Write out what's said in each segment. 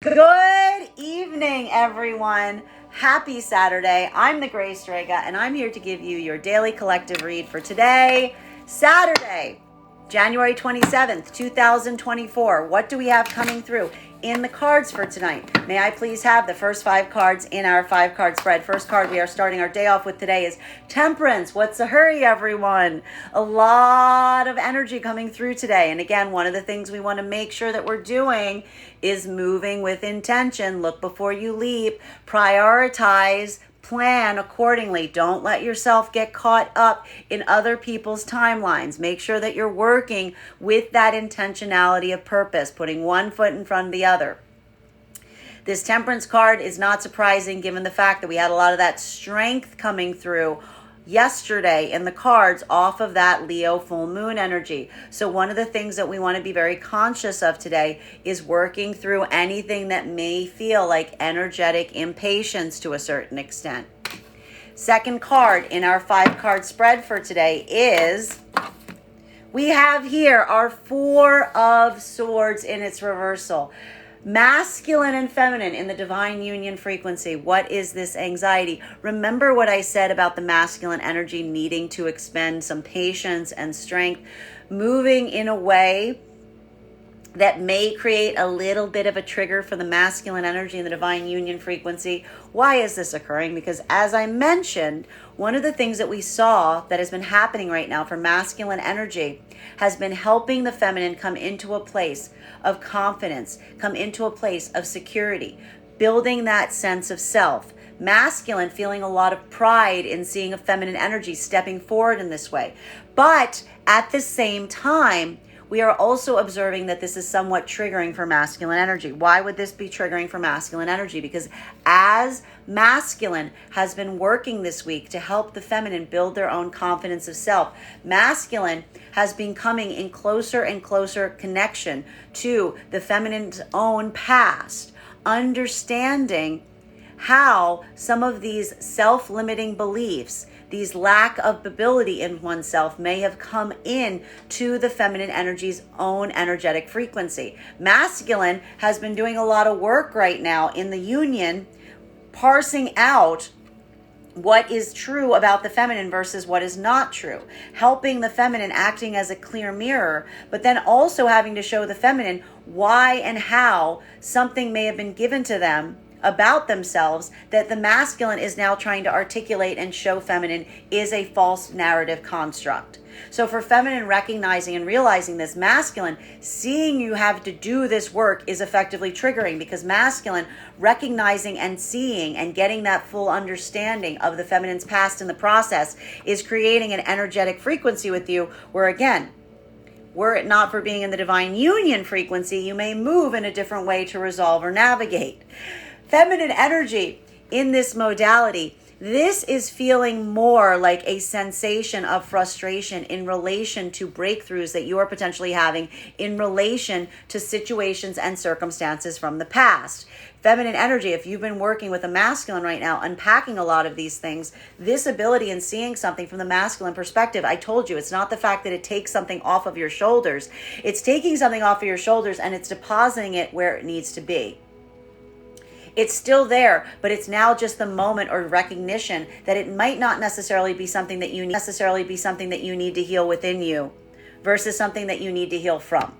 Good evening, everyone. Happy Saturday. I'm the Gray Strega, and I'm here to give you your daily collective read for today, Saturday, January 27th, 2024. What do we have coming through in the cards for tonight? May I please have the first 5 cards in our 5-card spread? First card we are starting our day off with today is Temperance. What's the hurry, everyone? A lot of energy coming through today. And again, one of the things we want to make sure that we're doing is moving with intention. Look before you leap. Prioritize. Plan accordingly. Don't let yourself get caught up in other people's timelines. Make sure that you're working with that intentionality of purpose, putting one foot in front of the other. This Temperance card is not surprising given the fact that we had a lot of that strength coming through yesterday in the cards off of that Leo full moon energy. So one of the things that we want to be very conscious of today is working through anything that may feel like energetic impatience to a certain extent. Second card in our 5-card spread for today is, we have here our 4 of Swords in its reversal. Masculine and feminine in the divine union frequency. What is this anxiety? Remember what I said about the masculine energy needing to expend some patience and strength, moving in a way that may create a little bit of a trigger for the masculine energy in the divine union frequency. Why is this occurring? Because as I mentioned, one of the things that we saw that has been happening right now for masculine energy has been helping the feminine come into a place of confidence, come into a place of security, building that sense of self. Masculine feeling a lot of pride in seeing a feminine energy stepping forward in this way. But at the same time, we are also observing that this is somewhat triggering for masculine energy. Why would this be triggering for masculine energy? Because as masculine has been working this week to help the feminine build their own confidence of self, masculine has been coming in closer and closer connection to the feminine's own past, understanding how some of these self-limiting beliefs, these lack of ability in oneself may have come in to the feminine energy's own energetic frequency. Masculine has been doing a lot of work right now in the union, parsing out what is true about the feminine versus what is not true, helping the feminine acting as a clear mirror, but then also having to show the feminine why and how something may have been given to them about themselves that the masculine is now trying to articulate and show feminine is a false narrative construct. So for feminine recognizing and realizing this, masculine seeing you have to do this work is effectively triggering, because masculine recognizing and seeing and getting that full understanding of the feminine's past in the process is creating an energetic frequency with you where, again, were it not for being in the divine union frequency, you may move in a different way to resolve or navigate. Feminine energy in this modality, this is feeling more like a sensation of frustration in relation to breakthroughs that you are potentially having in relation to situations and circumstances from the past. Feminine energy, if you've been working with a masculine right now, unpacking a lot of these things, this ability in seeing something from the masculine perspective, I told you, it's not the fact that it takes something off of your shoulders. It's taking something off of your shoulders and it's depositing it where it needs to be. It's still there, but it's now just the moment or recognition that it might not necessarily be something that you need to heal within you versus something that you need to heal from.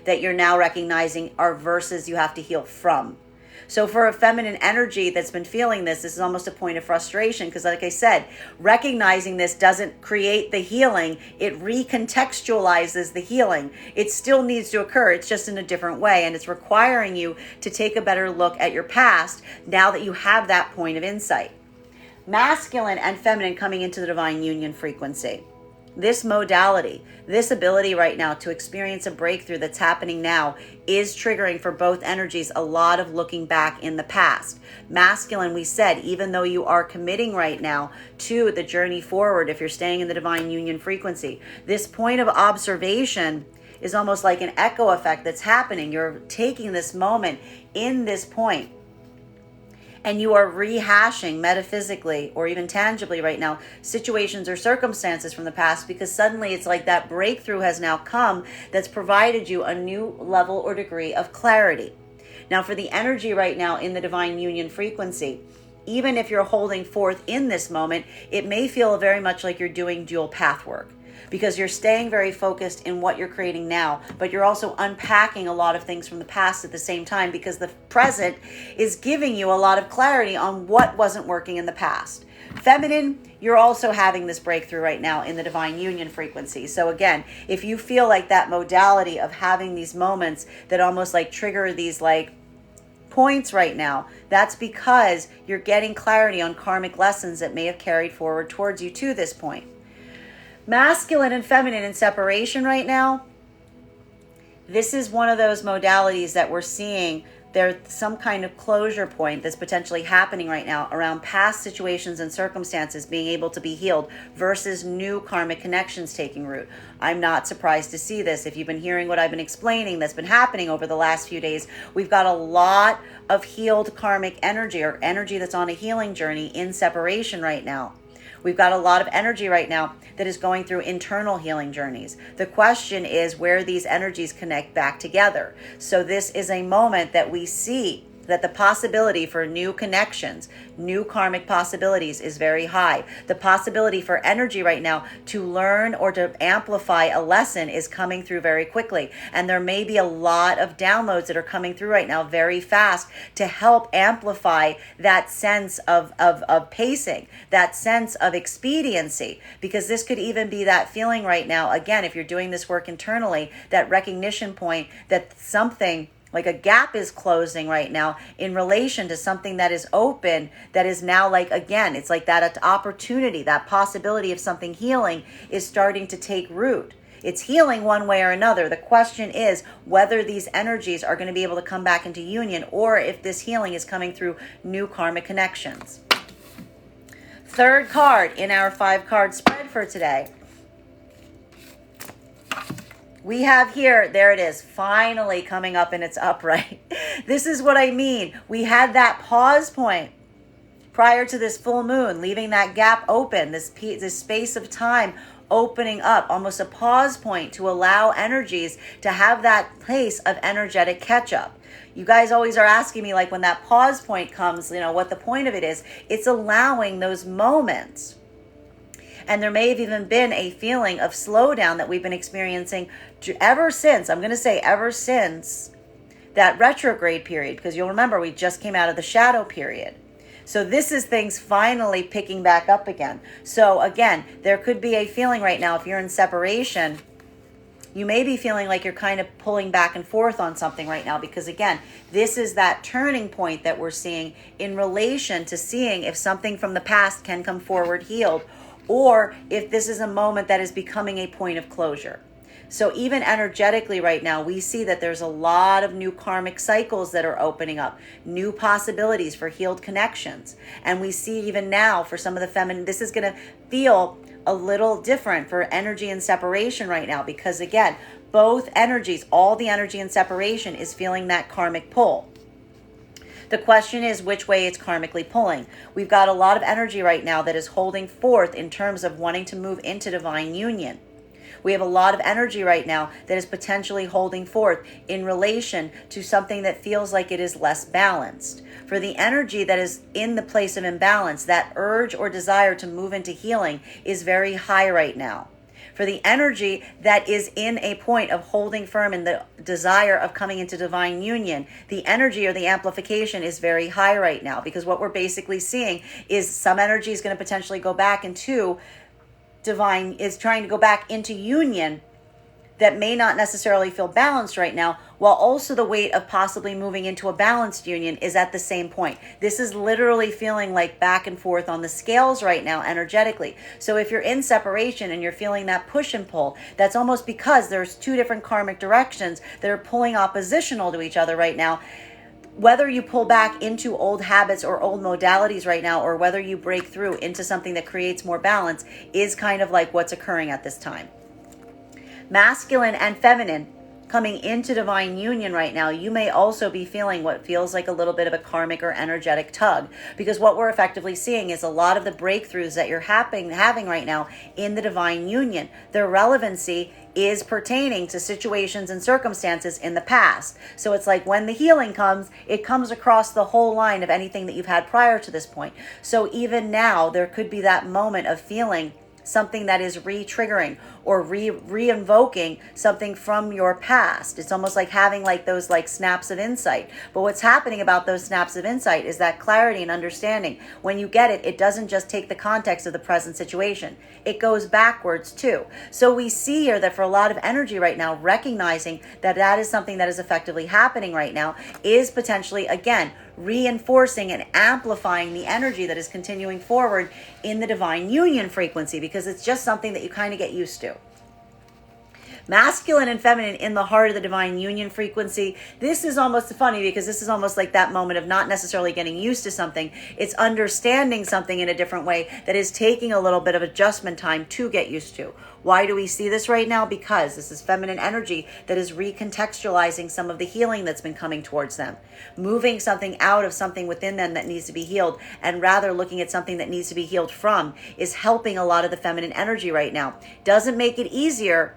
That you're now recognizing are verses you have to heal from. So for a feminine energy that's been feeling this is almost a point of frustration, because like I said, recognizing this doesn't create the healing. It recontextualizes the healing. It still needs to occur. It's just in a different way. And it's requiring you to take a better look at your past now that you have that point of insight. Masculine and feminine coming into the divine union frequency. This modality, this ability right now to experience a breakthrough that's happening now is triggering for both energies a lot of looking back in the past. Masculine, we said, even though you are committing right now to the journey forward, if you're staying in the divine union frequency, this point of observation is almost like an echo effect that's happening. You're taking this moment in this point and you are rehashing metaphysically or even tangibly right now situations or circumstances from the past, because suddenly it's like that breakthrough has now come that's provided you a new level or degree of clarity. Now, for the energy right now in the divine union frequency, even if you're holding forth in this moment, it may feel very much like you're doing dual path work, because you're staying very focused in what you're creating now, but you're also unpacking a lot of things from the past at the same time, because the present is giving you a lot of clarity on what wasn't working in the past. Feminine, you're also having this breakthrough right now in the divine union frequency. So again, if you feel like that modality of having these moments that almost like trigger these like points right now, that's because you're getting clarity on karmic lessons that may have carried forward towards you to this point. Masculine and feminine in separation right now, this is one of those modalities that we're seeing there's some kind of closure point that's potentially happening right now around past situations and circumstances being able to be healed versus new karmic connections taking root. I'm not surprised to see this. If you've been hearing what I've been explaining that's been happening over the last few days, we've got a lot of healed karmic energy, or energy that's on a healing journey in separation right now. We've got a lot of energy right now that is going through internal healing journeys. The question is where these energies connect back together. So this is a moment that we see that the possibility for new connections, new karmic possibilities is very high. The possibility for energy right now to learn or to amplify a lesson is coming through very quickly. And there may be a lot of downloads that are coming through right now very fast to help amplify that sense of pacing, that sense of expediency, because this could even be that feeling right now, again, if you're doing this work internally, that recognition point that something like a gap is closing right now in relation to something that is open, that is now like, again, it's like that opportunity, that possibility of something healing is starting to take root. It's healing one way or another. The question is whether these energies are going to be able to come back into union, or if this healing is coming through new karmic connections. Third card in our 5-card spread for today. We have here, there it is, finally coming up and it's upright. This is what I mean. We had that pause point prior to this full moon, leaving that gap open, this space of time opening up, almost a pause point to allow energies to have that place of energetic catch up. You guys always are asking me, like, when that pause point comes, you know, what the point of it is. It's allowing those moments. And there may have even been a feeling of slowdown that we've been experiencing ever since that retrograde period, because you'll remember we just came out of the shadow period. So this is things finally picking back up again. So again, there could be a feeling right now, if you're in separation, you may be feeling like you're kind of pulling back and forth on something right now, because again, this is that turning point that we're seeing in relation to seeing if something from the past can come forward healed, or if this is a moment that is becoming a point of closure. So even energetically right now, we see that there's a lot of new karmic cycles that are opening up, new possibilities for healed connections. And we see even now for some of the feminine, this is going to feel a little different for energy and separation right now, because again, both energies, all the energy in separation is feeling that karmic pull. The question is which way it's karmically pulling. We've got a lot of energy right now that is holding forth in terms of wanting to move into divine union. We have a lot of energy right now that is potentially holding forth in relation to something that feels like it is less balanced. For the energy that is in the place of imbalance, that urge or desire to move into healing is very high right now. For the energy that is in a point of holding firm in the desire of coming into divine union, the energy or the amplification is very high right now, because what we're basically seeing is some energy is going to potentially go back into divine, is trying to go back into union that may not necessarily feel balanced right now, while also the weight of possibly moving into a balanced union is at the same point. This is literally feeling like back and forth on the scales right now energetically. So if you're in separation and you're feeling that push and pull, that's almost because there's two different karmic directions that are pulling oppositional to each other right now. Whether you pull back into old habits or old modalities right now, or whether you break through into something that creates more balance, is kind of like what's occurring at this time. Masculine and feminine coming into divine union right now, you may also be feeling what feels like a little bit of a karmic or energetic tug, because what we're effectively seeing is a lot of the breakthroughs that you're having right now in the divine union, their relevancy is pertaining to situations and circumstances in the past. So it's like when the healing comes, it comes across the whole line of anything that you've had prior to this point. So even now, there could be that moment of feeling something that is re-triggering or re-invoking something from your past. It's almost like having like those like snaps of insight. But what's happening about those snaps of insight is that clarity and understanding. When you get it, it doesn't just take the context of the present situation. It goes backwards too. So we see here that for a lot of energy right now, recognizing that that is something that is effectively happening right now is potentially, again, reinforcing and amplifying the energy that is continuing forward in the divine union frequency, because it's just something that you kind of get used to. Masculine and feminine in the heart of the divine union frequency. This is almost funny because this is almost like that moment of not necessarily getting used to something. It's understanding something in a different way that is taking a little bit of adjustment time to get used to. Why do we see this right now? Because this is feminine energy that is recontextualizing some of the healing that's been coming towards them, moving something out of something within them that needs to be healed, and rather looking at something that needs to be healed from is helping a lot of the feminine energy right now. Doesn't make it easier,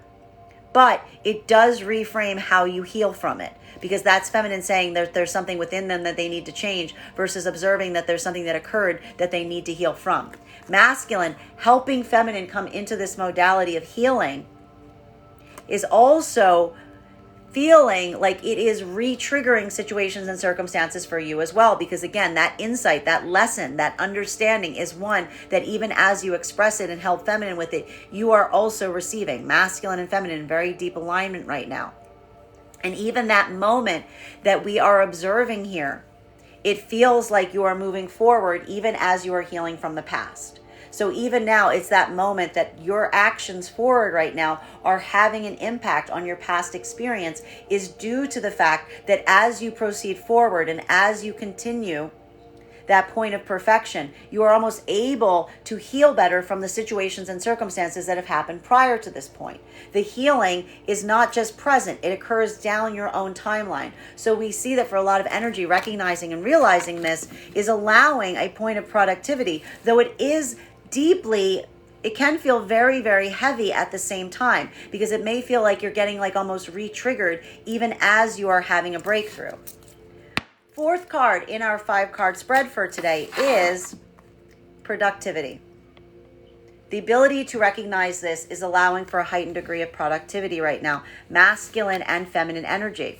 but it does reframe how you heal from it, because that's feminine saying there's something within them that they need to change versus observing that there's something that occurred that they need to heal from. Masculine helping feminine come into this modality of healing is also feeling like it is re-triggering situations and circumstances for you as well, because again, that insight, that lesson, that understanding is one that even as you express it and help feminine with it, you are also receiving. Masculine and feminine in very deep alignment right now. And even that moment that we are observing here, it feels like you are moving forward even as you are healing from the past. So even now, it's that moment that your actions forward right now are having an impact on your past experience is due to the fact that as you proceed forward and as you continue that point of perfection, you are almost able to heal better from the situations and circumstances that have happened prior to this point. The healing is not just present, it occurs down your own timeline. So we see that for a lot of energy, recognizing and realizing this is allowing a point of productivity, though it is deeply, it can feel very, very heavy at the same time, because it may feel like you're getting like almost re-triggered even as you are having a breakthrough. Fourth card in our 5-card spread for today is productivity. The ability to recognize this is allowing for a heightened degree of productivity right now, masculine and feminine energy.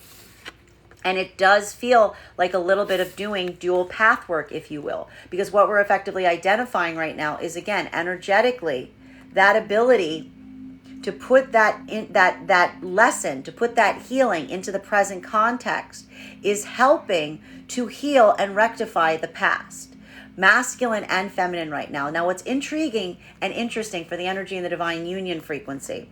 And it does feel like a little bit of doing dual path work, if you will, because what we're effectively identifying right now is, again, energetically, that ability to put that in that lesson, to put that healing into the present context is helping to heal and rectify the past. Masculine and feminine right now. Now, what's intriguing and interesting for the energy in the divine union frequency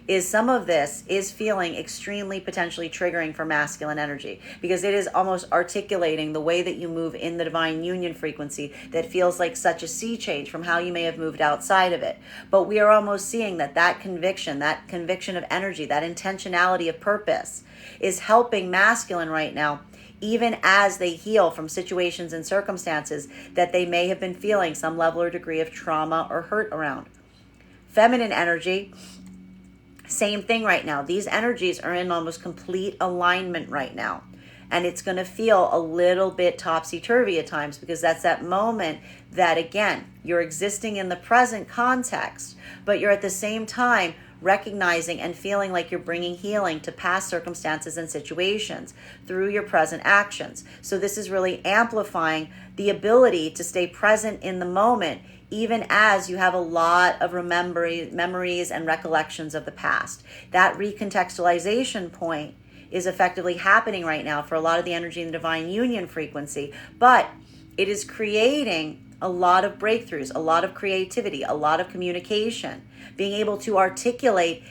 is some of this is feeling extremely potentially triggering for masculine energy, because it is almost articulating the way that you move in the divine union frequency that feels like such a sea change from how you may have moved outside of it. But we are almost seeing that conviction of energy, that intentionality of purpose is helping masculine right now, even as they heal from situations and circumstances that they may have been feeling some level or degree of trauma or hurt around. Feminine energy, same thing right now. These energies are in almost complete alignment right now. And it's going to feel a little bit topsy-turvy at times, because that's that moment that, again, you're existing in the present context, but you're at the same time recognizing and feeling like you're bringing healing to past circumstances and situations through your present actions. So this is really amplifying the ability to stay present in the moment, even as you have a lot of memories and recollections of the past. That recontextualization point is effectively happening right now for a lot of the energy in the divine union frequency, but it is creating a lot of breakthroughs, a lot of creativity, a lot of communication, being able to articulate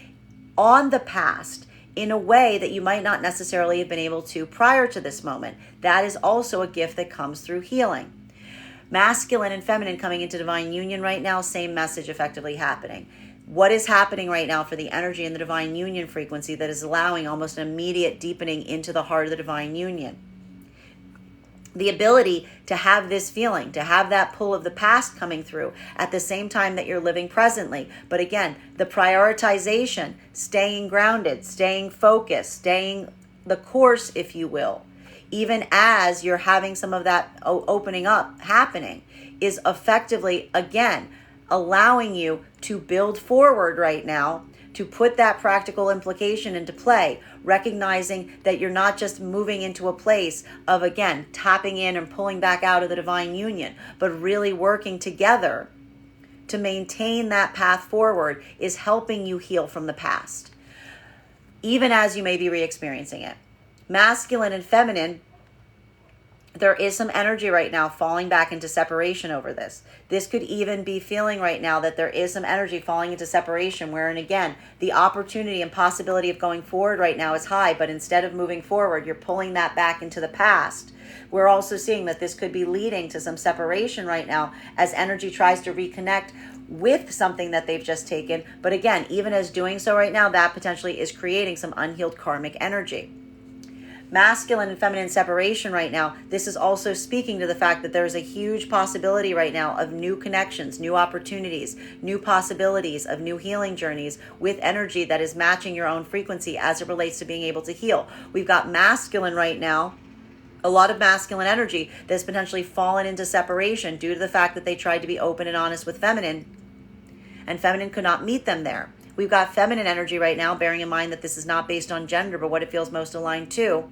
on the past in a way that you might not necessarily have been able to prior to this moment. That is also a gift that comes through healing. Masculine and feminine coming into divine union right now, same message effectively happening. What is happening right now for the energy in the divine union frequency that is allowing almost an immediate deepening into the heart of the divine union? The ability to have this feeling, to have that pull of the past coming through at the same time that you're living presently. But again, the prioritization, staying grounded, staying focused, staying the course, if you will, even as you're having some of that opening up happening, is effectively, again, allowing you to build forward right now, to put that practical implication into play, recognizing that you're not just moving into a place of, again, tapping in and pulling back out of the divine union, but really working together to maintain that path forward is helping you heal from the past, even as you may be re-experiencing it. Masculine and feminine, there is some energy right now falling back into separation over this. This could even be feeling right now that there is some energy falling into separation, wherein again, the opportunity and possibility of going forward right now is high, but instead of moving forward, you're pulling that back into the past. We're also seeing that this could be leading to some separation right now as energy tries to reconnect with something that they've just taken. But again, even as doing so right now, that potentially is creating some unhealed karmic energy. Masculine and feminine separation right now, this is also speaking to the fact that there's a huge possibility right now of new connections, new opportunities, new possibilities of new healing journeys with energy that is matching your own frequency as it relates to being able to heal. We've got masculine right now, a lot of masculine energy that's potentially fallen into separation due to the fact that they tried to be open and honest with feminine, and feminine could not meet them there. We've got feminine energy right now, bearing in mind that this is not based on gender, but what it feels most aligned to,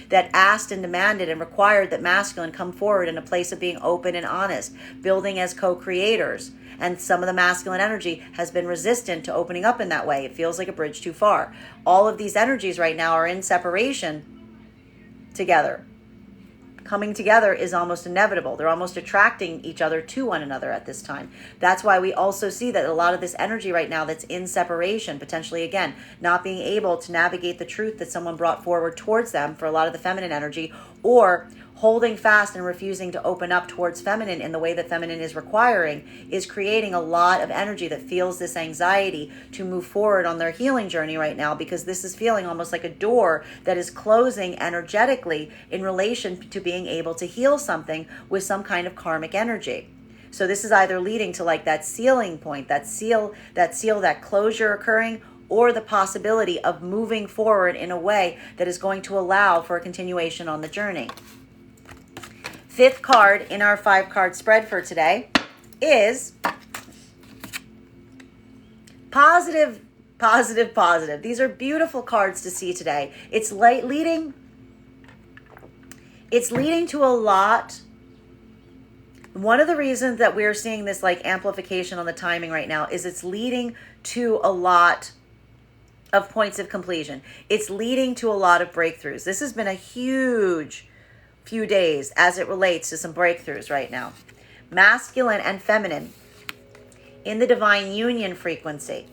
that asked and demanded and required that masculine come forward in a place of being open and honest, building as co-creators. And some of the masculine energy has been resistant to opening up in that way. It feels like a bridge too far. All of these energies right now are in separation together. Coming together is almost inevitable. They're almost attracting each other to one another at this time. That's why we also see that a lot of this energy right now that's in separation, potentially again, not being able to navigate the truth that someone brought forward towards them for a lot of the feminine energy, or holding fast and refusing to open up towards feminine in the way that feminine is requiring, is creating a lot of energy that feels this anxiety to move forward on their healing journey right now, because this is feeling almost like a door that is closing energetically in relation to being able to heal something with some kind of karmic energy. So this is either leading to like that sealing point, that closure occurring, or the possibility of moving forward in a way that is going to allow for a continuation on the journey. Fifth card in our 5-card spread for today is positive, positive, positive. These are beautiful cards to see today. It's leading to a lot. One of the reasons that we're seeing this like amplification on the timing right now is it's leading to a lot of points of completion. It's leading to a lot of breakthroughs. This has been a huge few days as it relates to some breakthroughs right now. Masculine and feminine in the divine union frequency.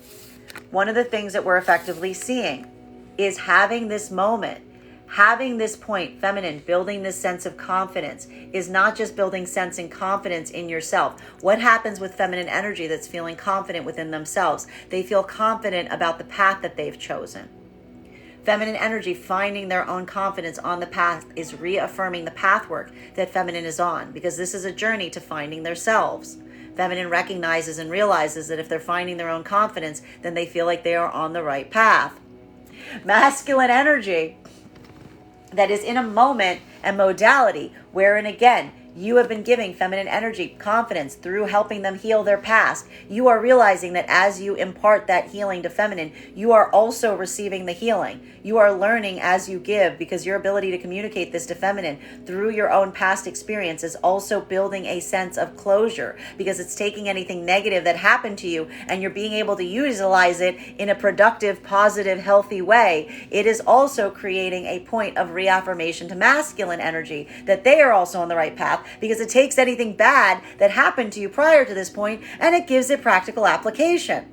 One of the things that we're effectively seeing is having this moment, having this point, feminine, building this sense of confidence is not just building sense and confidence in yourself. What happens with feminine energy that's feeling confident within themselves? They feel confident about the path that they've chosen. Feminine energy finding their own confidence on the path is reaffirming the pathwork that feminine is on, because this is a journey to finding themselves. Feminine recognizes and realizes that if they're finding their own confidence, then they feel like they are on the right path. Masculine energy that is in a moment and modality wherein, again, you have been giving feminine energy confidence through helping them heal their past. You are realizing that as you impart that healing to feminine, you are also receiving the healing. You are learning as you give, because your ability to communicate this to feminine through your own past experience is also building a sense of closure, because it's taking anything negative that happened to you and you're being able to utilize it in a productive, positive, healthy way. It is also creating a point of reaffirmation to masculine energy that they are also on the right path, because it takes anything bad that happened to you prior to this point and it gives it practical application.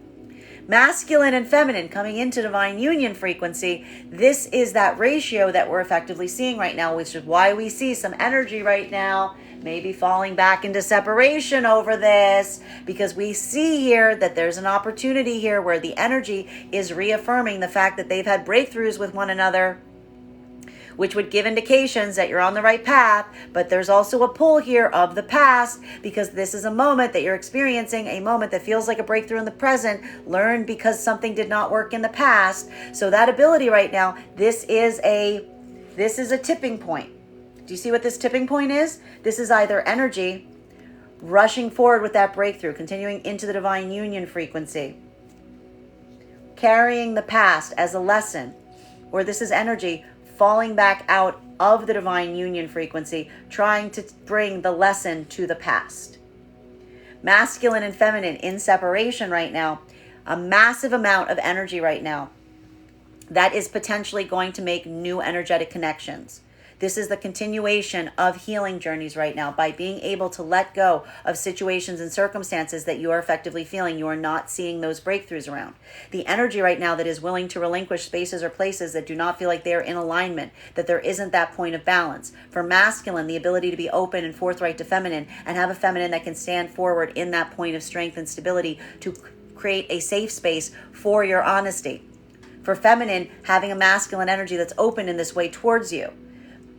Masculine and feminine coming into divine union frequency, this is that ratio that we're effectively seeing right now, which is why we see some energy right now maybe falling back into separation over this, because we see here that there's an opportunity here where the energy is reaffirming the fact that they've had breakthroughs with one another, which would give indications that you're on the right path. But there's also a pull here of the past, because this is a moment that you're experiencing, a moment that feels like a breakthrough in the present, learned because something did not work in the past. So that ability right now, this is a tipping point. Do you see what this tipping point is? This is either energy rushing forward with that breakthrough, continuing into the divine union frequency, carrying the past as a lesson, or this is energy falling back out of the divine union frequency, trying to bring the lesson to the past. Masculine and feminine in separation right now, a massive amount of energy right now that is potentially going to make new energetic connections. This is the continuation of healing journeys right now, by being able to let go of situations and circumstances that you are effectively feeling you are not seeing those breakthroughs around. The energy right now that is willing to relinquish spaces or places that do not feel like they are in alignment, that there isn't that point of balance. For masculine, the ability to be open and forthright to feminine, and have a feminine that can stand forward in that point of strength and stability to create a safe space for your honesty. For feminine, having a masculine energy that's open in this way towards you.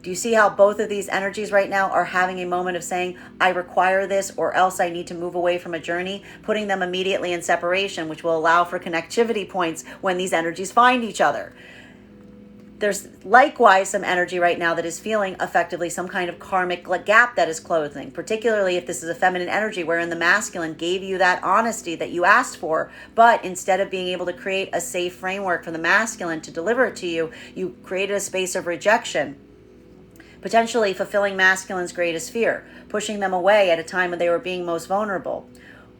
Do you see how both of these energies right now are having a moment of saying, I require this, or else I need to move away from a journey, putting them immediately in separation, which will allow for connectivity points when these energies find each other. There's likewise some energy right now that is feeling effectively some kind of karmic gap that is closing, particularly if this is a feminine energy wherein the masculine gave you that honesty that you asked for, but instead of being able to create a safe framework for the masculine to deliver it to you, you created a space of rejection, potentially fulfilling masculine's greatest fear, pushing them away at a time when they were being most vulnerable.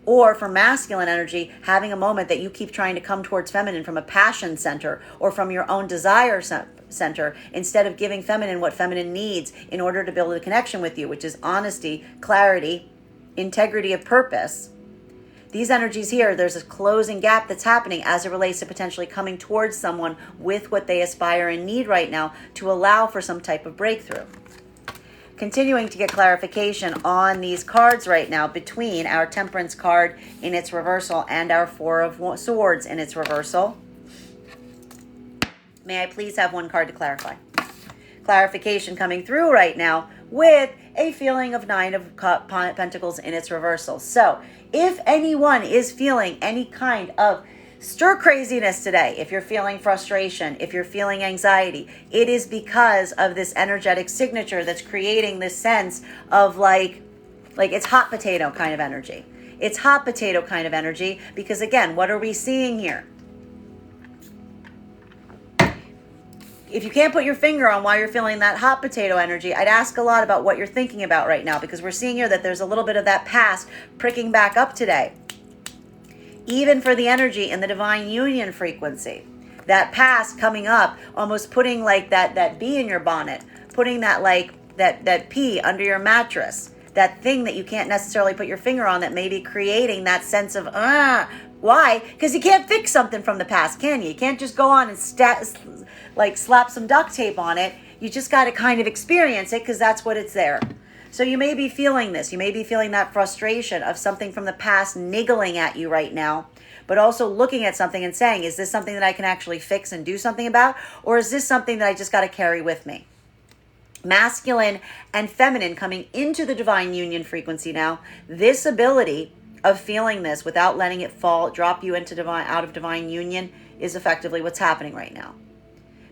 Or for masculine energy, having a moment that you keep trying to come towards feminine from a passion center or from your own desire center, instead of giving feminine what feminine needs in order to build a connection with you, which is honesty, clarity, integrity of purpose. These energies here, there's a closing gap that's happening as it relates to potentially coming towards someone with what they aspire and need right now to allow for some type of breakthrough. Continuing to get clarification on these cards right now between our Temperance card in its reversal and our Four of Swords in its reversal. May I please have one card to clarify? Clarification coming through right now with a feeling of Nine of Pentacles in its reversal. So if anyone is feeling any kind of stir craziness today, if you're feeling frustration, if you're feeling anxiety, it is because of this energetic signature that's creating this sense of like it's hot potato kind of energy. It's hot potato kind of energy because, again, what are we seeing here? If you can't put your finger on why you're feeling that hot potato energy, I'd ask a lot about what you're thinking about right now, because we're seeing here that there's a little bit of that past pricking back up today. Even for the energy in the divine union frequency, that past coming up, almost putting like that bee in your bonnet, putting that that pea under your mattress, that thing that you can't necessarily put your finger on that may be creating that sense of, why? Because you can't fix something from the past, can you? You can't just go on and slap some duct tape on it. You just got to kind of experience it because that's what it's there. So you may be feeling this. You may be feeling that frustration of something from the past niggling at you right now, but also looking at something and saying, is this something that I can actually fix and do something about? Or is this something that I just got to carry with me? Masculine and feminine coming into the divine union frequency now. This ability of feeling this without letting it fall, drop you into out of divine union is effectively what's happening right now.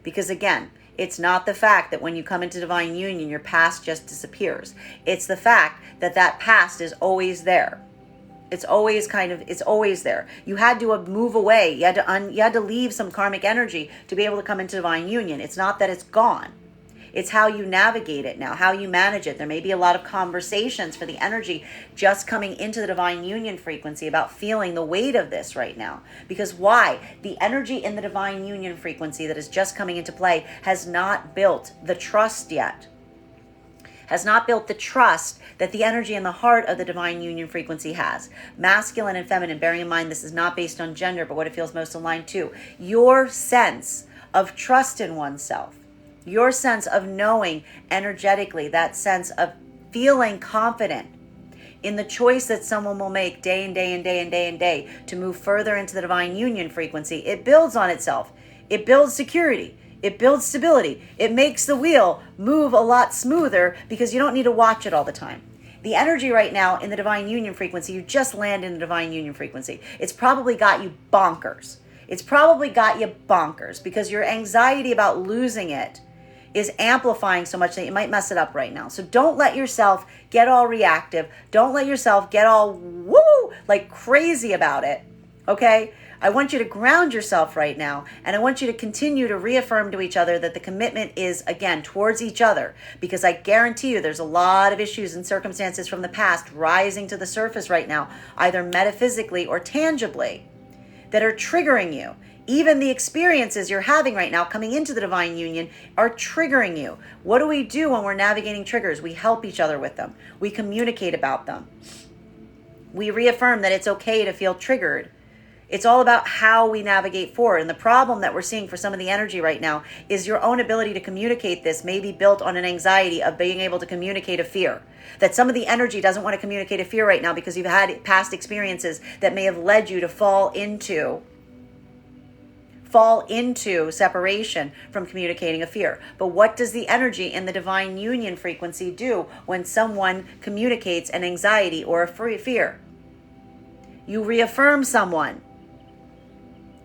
Because again, it's not the fact that when you come into divine union, your past just disappears. It's the fact that that past is always there. It's always there. You had to move away. You had to leave some karmic energy to be able to come into divine union. It's not that it's gone. It's how you navigate it now, how you manage it. There may be a lot of conversations for the energy just coming into the divine union frequency about feeling the weight of this right now. Because why? The energy in the divine union frequency that is just coming into play has not built the trust yet. Has not built the trust that the energy in the heart of the divine union frequency has. Masculine and feminine, bearing in mind this is not based on gender, but what it feels most aligned to. Your sense of trust in oneself. Your sense of knowing energetically, that sense of feeling confident in the choice that someone will make day and day and day and day and day to move further into the divine union frequency, it builds on itself. It builds security. It builds stability. It makes the wheel move a lot smoother because you don't need to watch it all the time. The energy right now in the divine union frequency, you just land in the divine union frequency. It's probably got you bonkers. It's probably got you bonkers because your anxiety about losing it is amplifying so much that you might mess it up right now. So don't let yourself get all reactive. Don't let yourself get all woo, like crazy about it. Okay? I want you to ground yourself right now, and I want you to continue to reaffirm to each other that the commitment is, again, towards each other, because I guarantee you there's a lot of issues and circumstances from the past rising to the surface right now, either metaphysically or tangibly, that are triggering you. Even the experiences you're having right now coming into the divine union are triggering you. What do we do when we're navigating triggers? We help each other with them. We communicate about them. We reaffirm that it's okay to feel triggered. It's all about how we navigate forward. And the problem that we're seeing for some of the energy right now is your own ability to communicate this may be built on an anxiety of being able to communicate a fear. That some of the energy doesn't want to communicate a fear right now because you've had past experiences that may have led you to fall into separation from communicating a fear. But what does the energy in the divine union frequency do when someone communicates an anxiety or a fear? You reaffirm someone.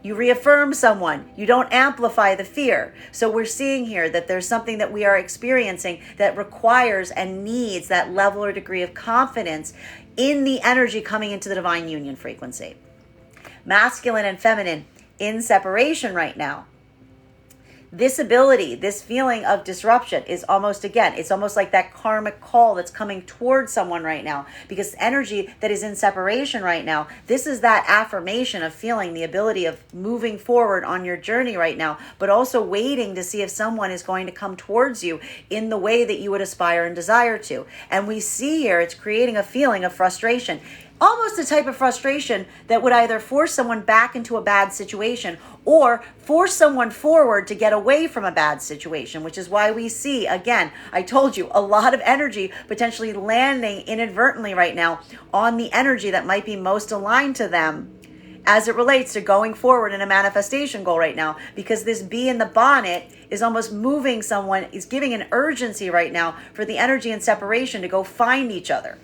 You reaffirm someone. You don't amplify the fear. So we're seeing here that there's something that we are experiencing that requires and needs that level or degree of confidence in the energy coming into the divine union frequency. Masculine and feminine in separation right now. This ability, this feeling of disruption is almost, again, it's almost like that karmic call that's coming towards someone right now, because energy that is in separation right now, this is that affirmation of feeling the ability of moving forward on your journey right now, but also waiting to see if someone is going to come towards you in the way that you would aspire and desire to. And we see here it's creating a feeling of frustration. Almost a type of frustration that would either force someone back into a bad situation or force someone forward to get away from a bad situation, which is why we see, again, I told you, a lot of energy potentially landing inadvertently right now on the energy that might be most aligned to them as it relates to going forward in a manifestation goal right now, because this bee in the bonnet is almost moving someone, is giving an urgency right now for the energy and separation to go find each other.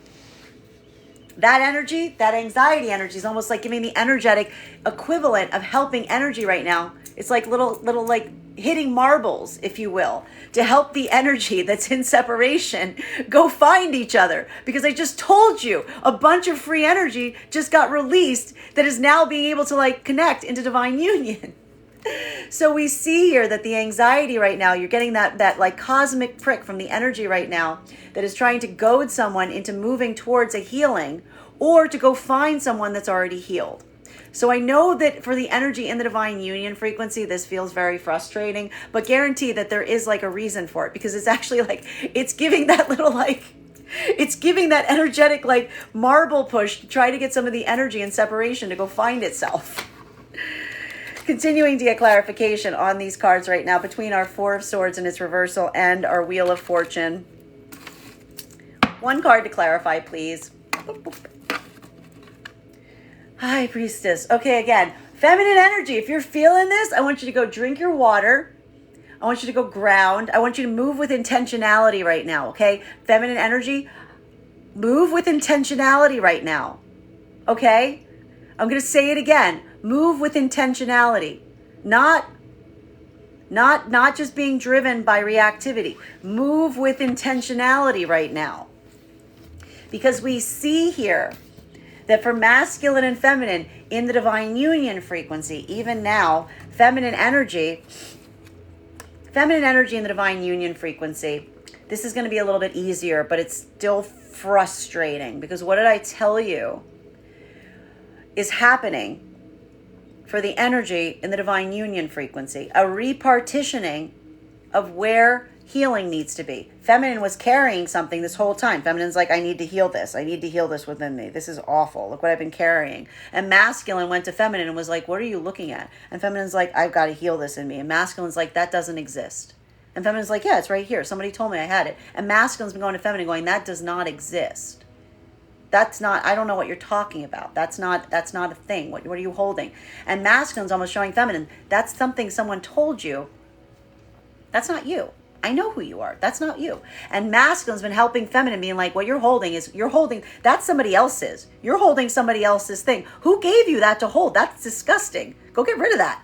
That energy, that anxiety energy is almost like giving the energetic equivalent of helping energy right now. It's like little like hitting marbles, if you will, to help the energy that's in separation go find each other. Because I just told you a bunch of free energy just got released that is now being able to like connect into divine union. So we see here that the anxiety right now, you're getting that like cosmic prick from the energy right now that is trying to goad someone into moving towards a healing or to go find someone that's already healed. So I know that for the energy in the divine union frequency, this feels very frustrating, but guarantee that there is like a reason for it, because it's actually like, it's giving that little like, it's giving that energetic like marble push to try to get some of the energy and separation to go find itself. Continuing to get clarification on these cards right now between our Four of Swords and its reversal and our Wheel of Fortune. One card to clarify, please. High Priestess. Okay, again, feminine energy. If you're feeling this, I want you to go drink your water. I want you to go ground. I want you to move with intentionality right now, okay? Feminine energy, move with intentionality right now, okay? I'm going to say it again. Move with intentionality, not just being driven by reactivity. Move with intentionality right now. Because we see here that for masculine and feminine in the divine union frequency, even now, feminine energy in the divine union frequency, this is going to be a little bit easier, but it's still frustrating, because what did I tell you is happening for the energy in the divine union frequency? A repartitioning of where healing needs to be. Feminine was carrying something this whole time. Feminine's like, I need to heal this. I need to heal this within me. This is awful. Look what I've been carrying. And masculine went to feminine and was like, what are you looking at? And feminine's like, I've got to heal this in me. And masculine's like, that doesn't exist. And feminine's like, yeah, it's right here. Somebody told me I had it. And masculine's been going to feminine going, that does not exist. That's not, I don't know what you're talking about. That's not a thing. What are you holding? And masculine's almost showing feminine, that's something someone told you. That's not you. I know who you are. That's not you. And masculine's been helping feminine, being like, what you're holding, that's somebody else's. You're holding somebody else's thing. Who gave you that to hold? That's disgusting. Go get rid of that.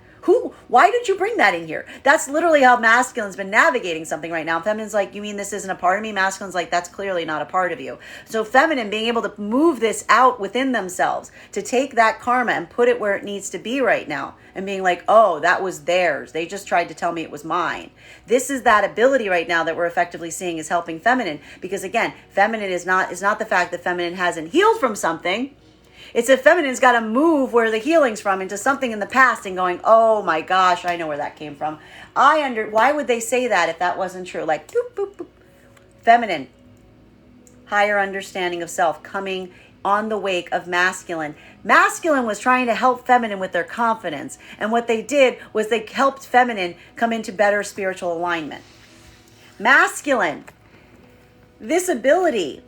Why did you bring that in here? That's literally how masculine's been navigating something right now. Feminine's like, you mean this isn't a part of me? Masculine's like, that's clearly not a part of you. So feminine being able to move this out within themselves, to take that karma and put it where it needs to be right now, and being like, oh, that was theirs. They just tried to tell me it was mine. This is that ability right now that we're effectively seeing is helping feminine. Because again, feminine is not the fact that feminine hasn't healed from something. It's that feminine's got to move where the healing's from into something in the past and going, oh my gosh, I know where that came from. Why would they say that if that wasn't true? Like, boop, boop, boop. Feminine, higher understanding of self coming on the wake of masculine. Masculine was trying to help feminine with their confidence. And what they did was they helped feminine come into better spiritual alignment. Masculine, this ability,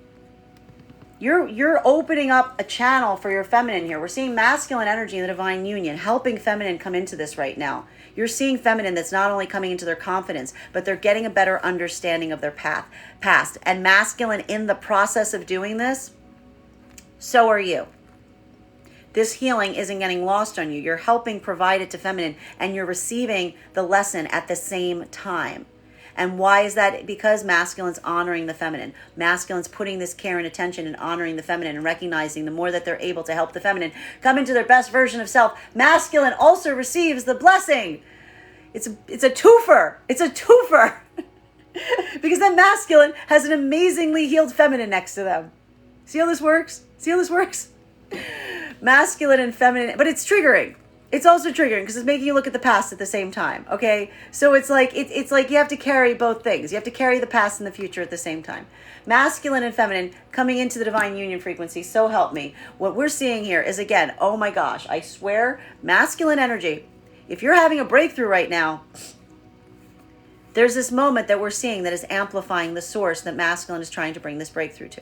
you're opening up a channel for your feminine here. We're seeing masculine energy in the divine union, helping feminine come into this right now. You're seeing feminine that's not only coming into their confidence, but they're getting a better understanding of their past. And masculine, in the process of doing this, so are you. This healing isn't getting lost on you. You're helping provide it to feminine, and you're receiving the lesson at the same time. And why is that? Because masculine's honoring the feminine. Masculine's putting this care and attention and honoring the feminine and recognizing the more that they're able to help the feminine come into their best version of self, masculine also receives the blessing. It's a twofer. It's a twofer. Because then masculine has an amazingly healed feminine next to them. See how this works? Masculine and feminine, but it's triggering. It's also triggering because it's making you look at the past at the same time. Okay, so it's like you have to carry both things. You have to carry the past and the future at the same time. Masculine and feminine coming into the divine union frequency. So help me. What we're seeing here is, again, oh my gosh, I swear, masculine energy. If you're having a breakthrough right now, there's this moment that we're seeing that is amplifying the source that masculine is trying to bring this breakthrough to.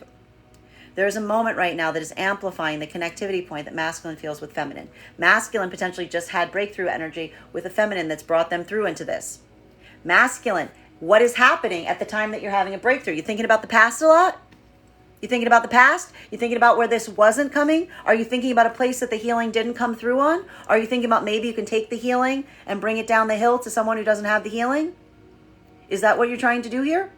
There's a moment right now that is amplifying the connectivity point that masculine feels with feminine. Masculine potentially just had breakthrough energy with a feminine that's brought them through into this. Masculine, what is happening at the time that you're having a breakthrough? You thinking about the past a lot? You thinking about the past? You thinking about where this wasn't coming? Are you thinking about a place that the healing didn't come through on? Are you thinking about maybe you can take the healing and bring it down the hill to someone who doesn't have the healing? Is that what you're trying to do here?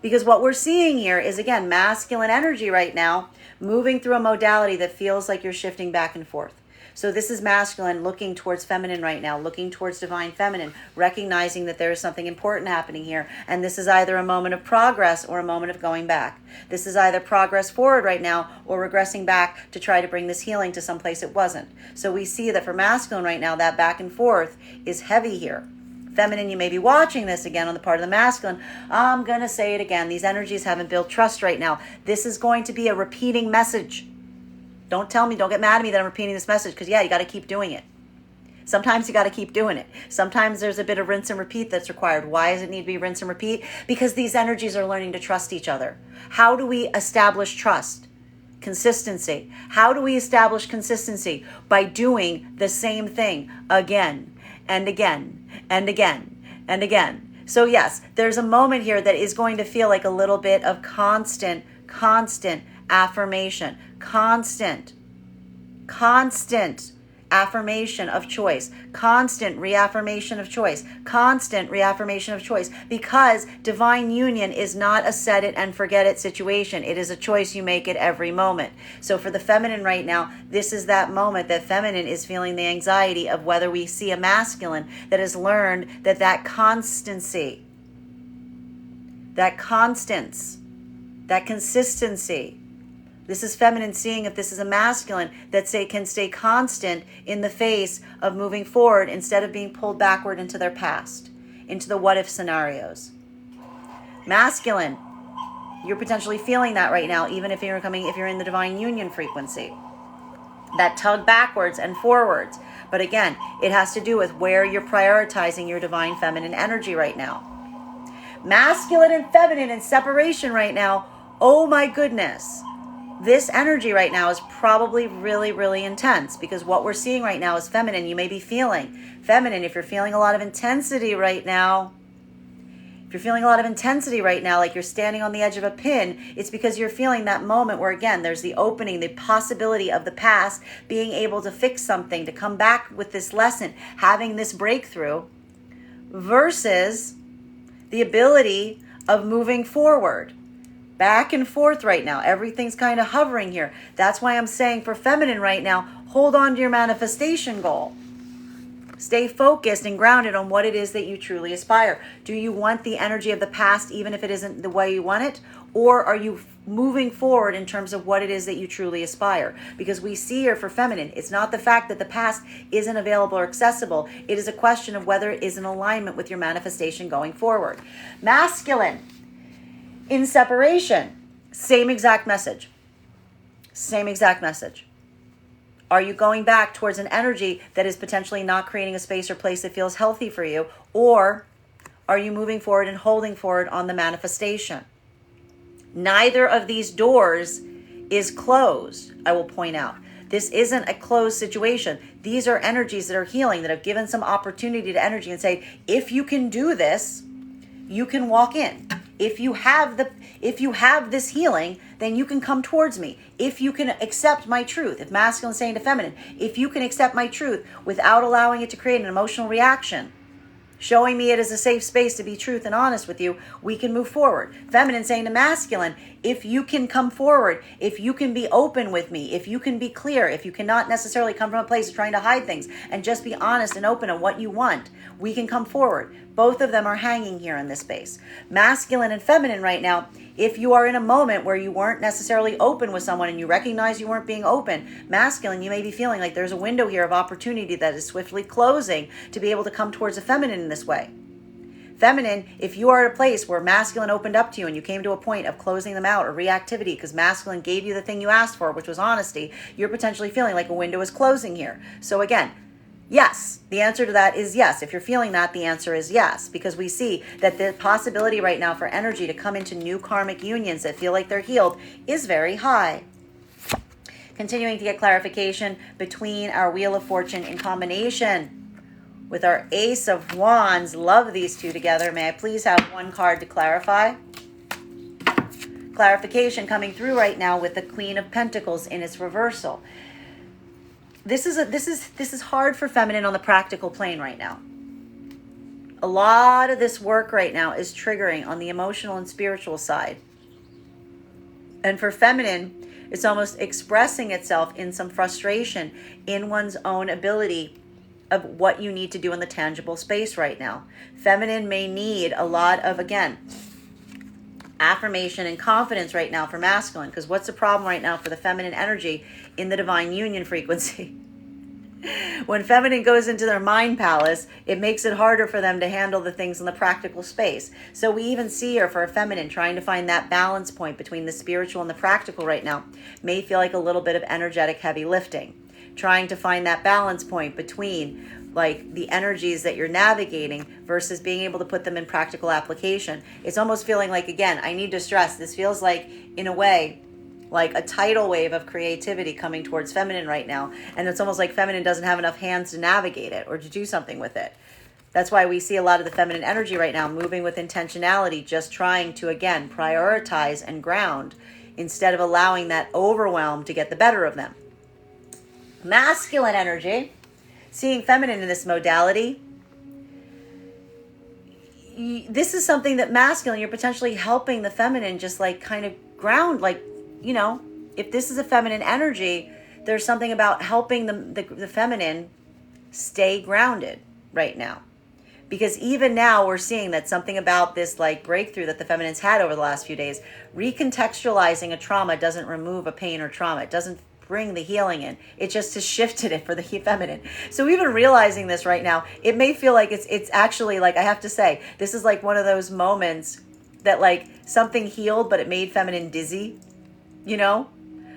Because what we're seeing here is, again, masculine energy right now, moving through a modality that feels like you're shifting back and forth. So this is masculine looking towards feminine right now, looking towards divine feminine, recognizing that there is something important happening here. And this is either a moment of progress or a moment of going back. This is either progress forward right now or regressing back to try to bring this healing to someplace it wasn't. So we see that for masculine right now, that back and forth is heavy here. Feminine, you may be watching this again on the part of the masculine. I'm going to say it again. These energies haven't built trust right now. This is going to be a repeating message. Don't tell me, don't get mad at me that I'm repeating this message, because yeah, you got to keep doing it. Sometimes you got to keep doing it. Sometimes there's a bit of rinse and repeat that's required. Why does it need to be rinse and repeat? Because these energies are learning to trust each other. How do we establish trust? Consistency. How do we establish consistency? By doing the same thing again and again and again and again. So yes, there's a moment here that is going to feel like a little bit of constant affirmation, constant affirmation of choice, constant reaffirmation of choice, because divine union is not a set it and forget it situation. It is a choice you make at every moment. So for the feminine right now, this is that moment that feminine is feeling the anxiety of whether we see a masculine that has learned that constancy, that consistency. This is feminine seeing if this is a masculine that can stay constant in the face of moving forward instead of being pulled backward into their past, into the what if scenarios. Masculine, you're potentially feeling that right now, even if you're in the divine union frequency. That tug backwards and forwards. But again, it has to do with where you're prioritizing your divine feminine energy right now. Masculine and feminine in separation right now. Oh my goodness. This energy right now is probably really, really intense, because what we're seeing right now is feminine. You may be feeling feminine. If you're feeling a lot of intensity right now, like you're standing on the edge of a pin, it's because you're feeling that moment where, again, there's the opening, the possibility of the past being able to fix something, to come back with this lesson, having this breakthrough, versus the ability of moving forward. Back and forth right now. Everything's kind of hovering here. That's why I'm saying for feminine right now, hold on to your manifestation goal. Stay focused and grounded on what it is that you truly aspire. Do you want the energy of the past even if it isn't the way you want it? Or are you moving forward in terms of what it is that you truly aspire? Because we see here for feminine, it's not the fact that the past isn't available or accessible. It is a question of whether it is in alignment with your manifestation going forward. Masculine, in separation, same exact message. Same exact message. Are you going back towards an energy that is potentially not creating a space or place that feels healthy for you? Or are you moving forward and holding forward on the manifestation? Neither of these doors is closed, I will point out. This isn't a closed situation. These are energies that are healing, that have given some opportunity to energy and say, if you can do this, you can walk in. If you have this healing, then you can come towards me. If you can accept my truth, if masculine is saying to feminine, if you can accept my truth without allowing it to create an emotional reaction, showing me it as a safe space to be truth and honest with you, we can move forward. Feminine saying to masculine, if you can come forward, if you can be open with me, if you can be clear, if you cannot necessarily come from a place of trying to hide things and just be honest and open on what you want, we can come forward. Both of them are hanging here in this space. Masculine and feminine right now, if you are in a moment where you weren't necessarily open with someone and you recognize you weren't being open, masculine, you may be feeling like there's a window here of opportunity that is swiftly closing to be able to come towards a feminine in this way. Feminine, if you are at a place where masculine opened up to you and you came to a point of closing them out or reactivity because masculine gave you the thing you asked for, which was honesty, you're potentially feeling like a window is closing here. So again, yes, the answer to that is yes. If you're feeling that, the answer is yes, because we see that the possibility right now for energy to come into new karmic unions that feel like they're healed is very high. Continuing to get clarification between our Wheel of Fortune in combination with our Ace of Wands. Love these two together. May I please have one card to clarify? Clarification coming through right now with the Queen of Pentacles in its reversal. This is hard for feminine on the practical plane right now. A lot of this work right now is triggering on the emotional and spiritual side. And for feminine, it's almost expressing itself in some frustration in one's own ability of what you need to do in the tangible space right now. Feminine may need a lot of, again, affirmation and confidence right now for masculine, because what's the problem right now for the feminine energy in the divine union frequency? When feminine goes into their mind palace, it makes it harder for them to handle the things in the practical space. So we even see here for a feminine trying to find that balance point between the spiritual and the practical right now may feel like a little bit of energetic heavy lifting. Trying to find that balance point between like the energies that you're navigating versus being able to put them in practical application. It's almost feeling like, again, I need to stress, this feels like, in a way, like a tidal wave of creativity coming towards feminine right now. And it's almost like feminine doesn't have enough hands to navigate it or to do something with it. That's why we see a lot of the feminine energy right now moving with intentionality, just trying to, again, prioritize and ground instead of allowing that overwhelm to get the better of them. Masculine energy, seeing feminine in this modality, this is something that masculine, you're potentially helping the feminine just like kind of ground, like, you know, if this is a feminine energy, there's something about helping the feminine stay grounded right now. Because even now we're seeing that something about this like breakthrough that the feminine's had over the last few days, recontextualizing a trauma doesn't remove a pain or trauma. It doesn't bring the healing in. It just has shifted it for the feminine. So even realizing this right now, it may feel like it's actually like, I have to say, this is like one of those moments that like something healed, but it made feminine dizzy, you know?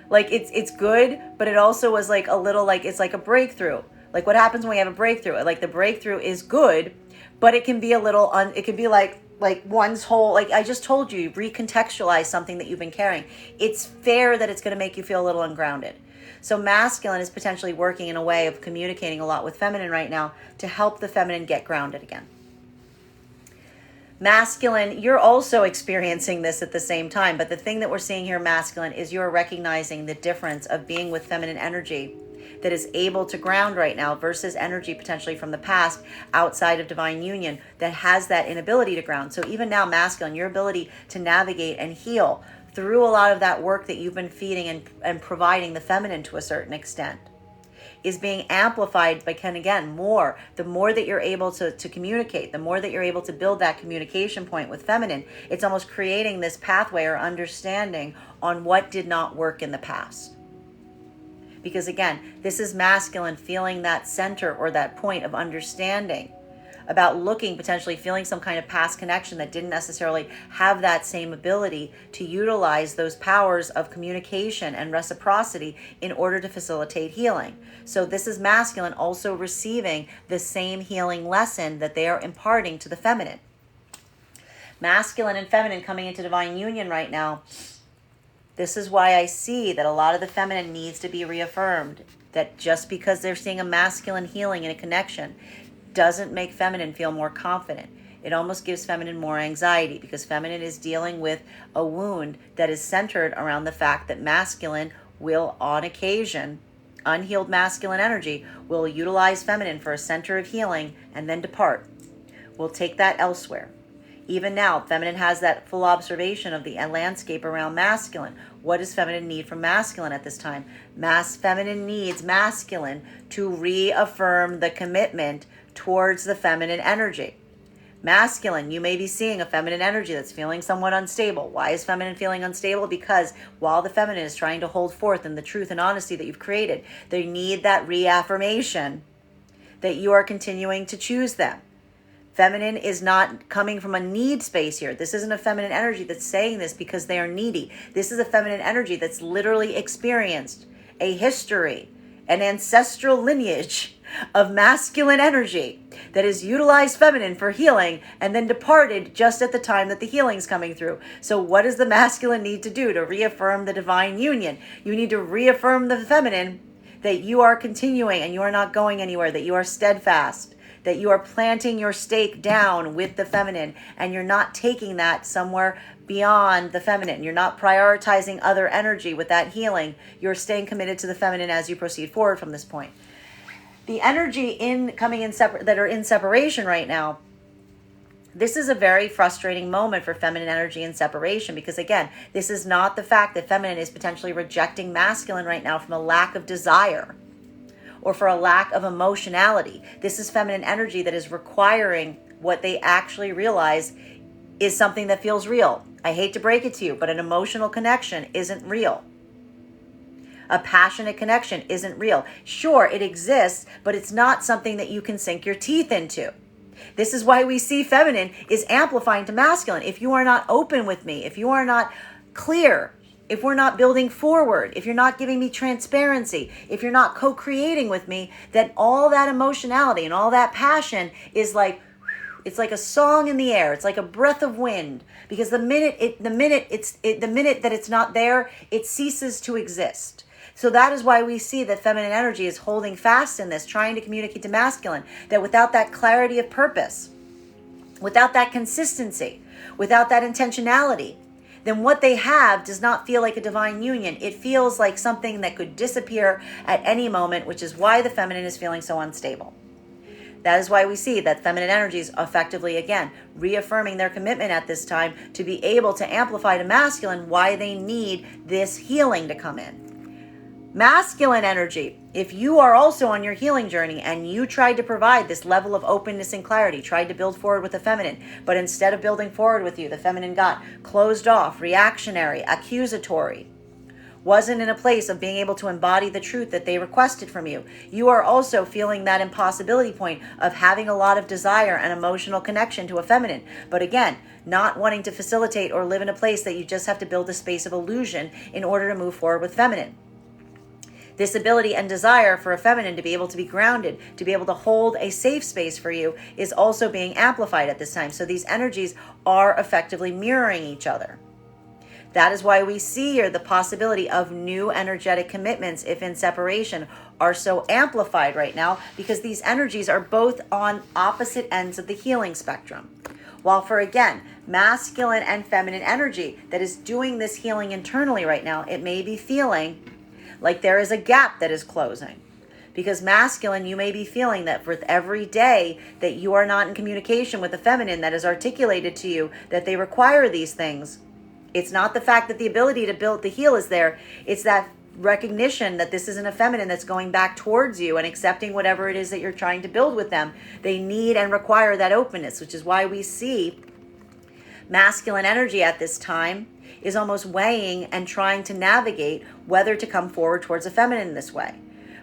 Like it's good, but it also was like a little like, it's like a breakthrough. Like what happens when we have a breakthrough? Like the breakthrough is good, but it can be a little, it can be like like one's whole, like I just told you, recontextualize something that you've been carrying. It's fair that it's going to make you feel a little ungrounded. So masculine is potentially working in a way of communicating a lot with feminine right now to help the feminine get grounded again. Masculine, you're also experiencing this at the same time, but the thing that we're seeing here, masculine, is you're recognizing the difference of being with feminine energy that is able to ground right now versus energy potentially from the past outside of divine union that has that inability to ground. So even now, masculine, your ability to navigate and heal through a lot of that work that you've been feeding and providing the feminine to a certain extent is being amplified by, again, the more that you're able to communicate, the more that you're able to build that communication point with feminine, it's almost creating this pathway or understanding on what did not work in the past. Because again, this is masculine feeling that center or that point of understanding about looking, potentially feeling some kind of past connection that didn't necessarily have that same ability to utilize those powers of communication and reciprocity in order to facilitate healing. So this is masculine also receiving the same healing lesson that they are imparting to the feminine. Masculine and feminine coming into divine union right now. This is why I see that a lot of the feminine needs to be reaffirmed, that just because they're seeing a masculine healing in a connection doesn't make feminine feel more confident. It almost gives feminine more anxiety because feminine is dealing with a wound that is centered around the fact that masculine will, on occasion, unhealed masculine energy will utilize feminine for a center of healing and then depart. We'll take that elsewhere. Even now, feminine has that full observation of the landscape around masculine. What does feminine need from masculine at this time? Feminine needs masculine to reaffirm the commitment towards the feminine energy. Masculine, you may be seeing a feminine energy that's feeling somewhat unstable. Why is feminine feeling unstable? Because while the feminine is trying to hold forth in the truth and honesty that you've created, they need that reaffirmation that you are continuing to choose them. Feminine is not coming from a need space here. This isn't a feminine energy that's saying this because they are needy. This is a feminine energy that's literally experienced a history, an ancestral lineage of masculine energy that has utilized feminine for healing and then departed just at the time that the healing's coming through. So what does the masculine need to do to reaffirm the divine union? You need to reaffirm the feminine that you are continuing and you are not going anywhere, that you are steadfast, that you are planting your stake down with the feminine and you're not taking that somewhere beyond the feminine. You're not prioritizing other energy with that healing. You're staying committed to the feminine as you proceed forward from this point. The energy that are in separation right now, this is a very frustrating moment for feminine energy in separation because, again, this is not the fact that feminine is potentially rejecting masculine right now from a lack of desire or for a lack of emotionality. This is feminine energy that is requiring what they actually realize is something that feels real. I hate to break it to you, but an emotional connection isn't real. A passionate connection isn't real. Sure, it exists, but it's not something that you can sink your teeth into. This is why we see feminine is amplifying to masculine. If you are not open with me, if you are not clear, if we're not building forward, if you're not giving me transparency, if you're not co-creating with me, then all that emotionality and all that passion is like, it's like a song in the air. It's like a breath of wind because the minute that it's not there, it ceases to exist. So that is why we see that feminine energy is holding fast in this, trying to communicate to masculine that without that clarity of purpose, without that consistency, without that intentionality, then what they have does not feel like a divine union. It feels like something that could disappear at any moment, which is why the feminine is feeling so unstable. That is why we see that feminine energy is effectively, again, reaffirming their commitment at this time to be able to amplify to masculine why they need this healing to come in. Masculine energy, if you are also on your healing journey and you tried to provide this level of openness and clarity, tried to build forward with the feminine, but instead of building forward with you, the feminine got closed off, reactionary, accusatory, wasn't in a place of being able to embody the truth that they requested from you. You are also feeling that impossibility point of having a lot of desire and emotional connection to a feminine. But again, not wanting to facilitate or live in a place that you just have to build a space of illusion in order to move forward with feminine. This ability and desire for a feminine to be able to be grounded, to be able to hold a safe space for you, is also being amplified at this time. So these energies are effectively mirroring each other. That is why we see here the possibility of new energetic commitments, if in separation, are so amplified right now, because these energies are both on opposite ends of the healing spectrum. While for, again, masculine and feminine energy that is doing this healing internally right now, it may be feeling like there is a gap that is closing. Because masculine, you may be feeling that with every day that you are not in communication with the feminine that is articulated to you that they require these things. It's not the fact that the ability to build the heal is there. It's that recognition that this isn't a feminine that's going back towards you and accepting whatever it is that you're trying to build with them. They need and require that openness, which is why we see masculine energy at this time is almost weighing and trying to navigate whether to come forward towards a feminine in this way.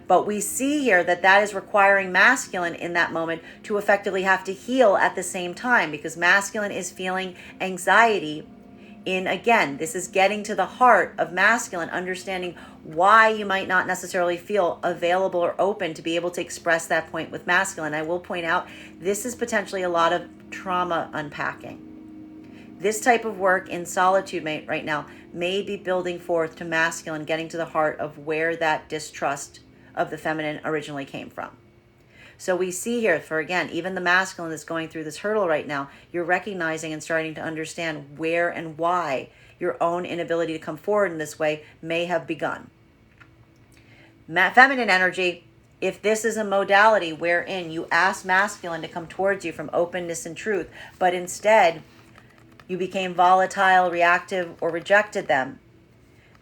But we see here that that is requiring masculine in that moment to effectively have to heal at the same time, because masculine is feeling anxiety in, again, this is getting to the heart of masculine, understanding why you might not necessarily feel available or open to be able to express that point with masculine. I will point out, this is potentially a lot of trauma unpacking. This type of work in solitude right now may be building forth to masculine, getting to the heart of where that distrust of the feminine originally came from. So we see here, for again, even the masculine that's going through this hurdle right now, you're recognizing and starting to understand where and why your own inability to come forward in this way may have begun. Feminine energy, if this is a modality wherein you ask masculine to come towards you from openness and truth, but instead you became volatile, reactive, or rejected them,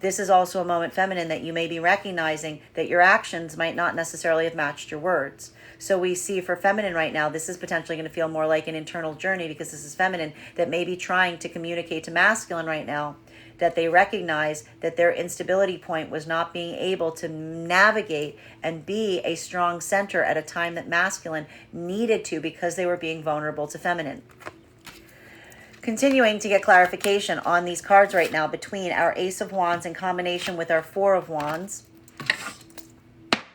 this is also a moment, feminine, that you may be recognizing that your actions might not necessarily have matched your words. So we see for feminine right now, this is potentially going to feel more like an internal journey, because this is feminine that may be trying to communicate to masculine right now that they recognize that their instability point was not being able to navigate and be a strong center at a time that masculine needed to, because they were being vulnerable to feminine. Continuing to get clarification on these cards right now between our Ace of Wands in combination with our Four of Wands.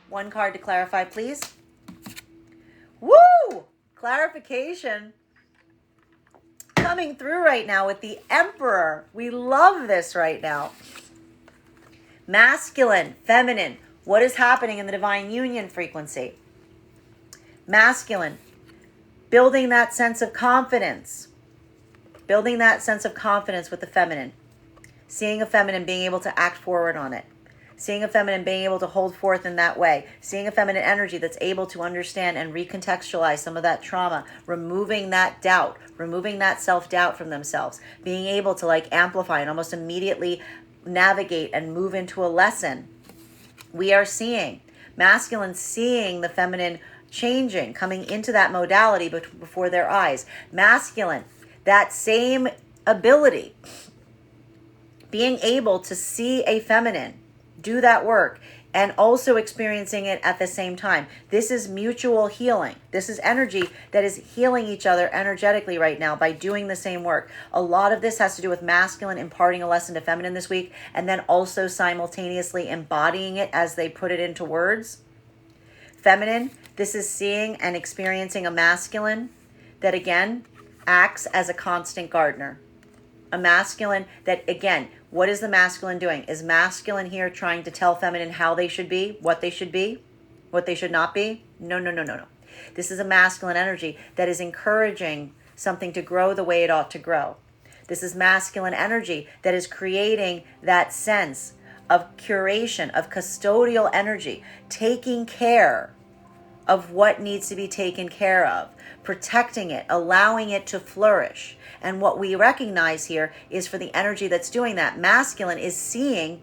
One card to clarify, please. Woo! Clarification coming through right now with the Emperor. We love this right now. Masculine, feminine. What is happening in the divine union frequency? Masculine, building that sense of confidence. Building that sense of confidence with the feminine. Seeing a feminine being able to act forward on it. Seeing a feminine being able to hold forth in that way. Seeing a feminine energy that's able to understand and recontextualize some of that trauma. Removing that doubt. Removing that self-doubt from themselves. Being able to amplify and almost immediately navigate and move into a lesson. We are seeing masculine seeing the feminine changing, coming into that modality before their eyes. Masculine, that same ability, being able to see a feminine do that work and also experiencing it at the same time. This is mutual healing. This is energy that is healing each other energetically right now by doing the same work. A lot of this has to do with masculine imparting a lesson to feminine this week, and then also simultaneously embodying it as they put it into words. Feminine, this is seeing and experiencing a masculine that, again, acts as a constant gardener. A masculine that, again, what is the masculine doing? Is masculine here trying to tell feminine how they should be, what they should not be? No. This is a masculine energy that is encouraging something to grow the way it ought to grow. This is masculine energy that is creating that sense of curation, of custodial energy, taking care of what needs to be taken care of, protecting it, allowing it to flourish. And what we recognize here is for the energy that's doing that, masculine is seeing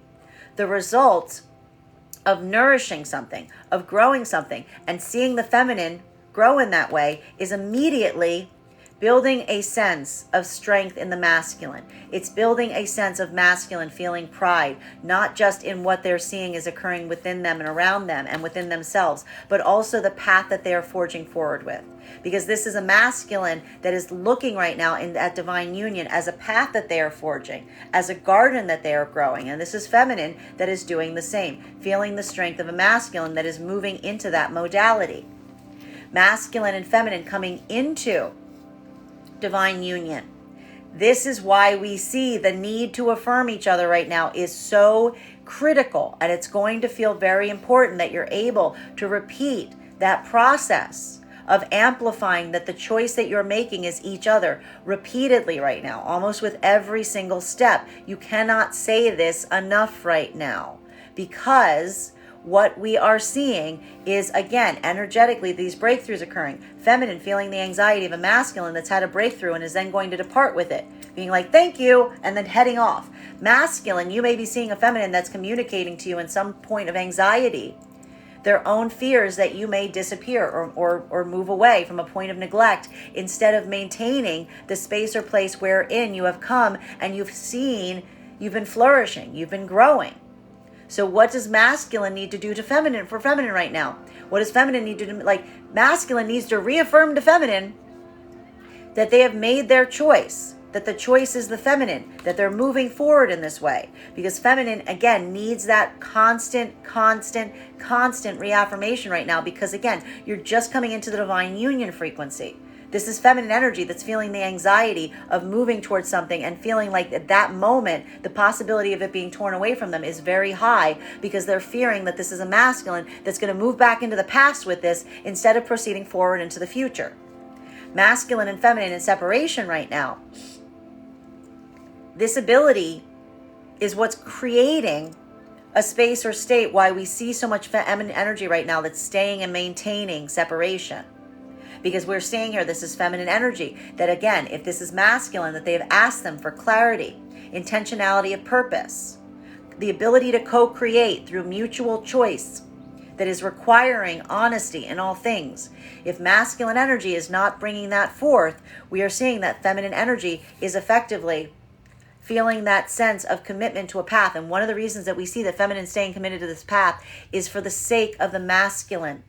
the results of nourishing something, of growing something, and seeing the feminine grow in that way is immediately building a sense of strength in the masculine. It's building a sense of masculine feeling pride, not just in what they're seeing is occurring within them and around them and within themselves, but also the path that they are forging forward with. Because this is a masculine that is looking right now at divine union as a path that they are forging, as a garden that they are growing. And this is feminine that is doing the same, feeling the strength of a masculine that is moving into that modality. Masculine and feminine coming into divine union. This is why we see the need to affirm each other right now is so critical, and it's going to feel very important that you're able to repeat that process of amplifying that the choice that you're making is each other repeatedly right now, almost with every single step. You cannot say this enough right now, because what we are seeing is, again, energetically, these breakthroughs occurring. Feminine feeling the anxiety of a masculine that's had a breakthrough and is then going to depart with it, being like, thank you, and then heading off. Masculine, you may be seeing a feminine that's communicating to you in some point of anxiety, their own fears that you may disappear or move away from a point of neglect, instead of maintaining the space or place wherein you have come and you've been flourishing, you've been growing. So what does masculine need to do to feminine for feminine right now? What does feminine need to do? Like, masculine needs to reaffirm to feminine that they have made their choice, that the choice is the feminine, that they're moving forward in this way. Because feminine, again, needs that constant reaffirmation right now, because, again, you're just coming into the divine union frequency. This is feminine energy that's feeling the anxiety of moving towards something and feeling like at that moment, the possibility of it being torn away from them is very high, because they're fearing that this is a masculine that's going to move back into the past with this instead of proceeding forward into the future. Masculine and feminine in separation right now. This ability is what's creating a space or state why we see so much feminine energy right now that's staying and maintaining separation. Because we're seeing here, this is feminine energy that, again, if this is masculine, that they have asked them for clarity, intentionality of purpose, the ability to co-create through mutual choice that is requiring honesty in all things. If masculine energy is not bringing that forth, we are seeing that feminine energy is effectively feeling that sense of commitment to a path. And one of the reasons that we see the feminine staying committed to this path is for the sake of the masculine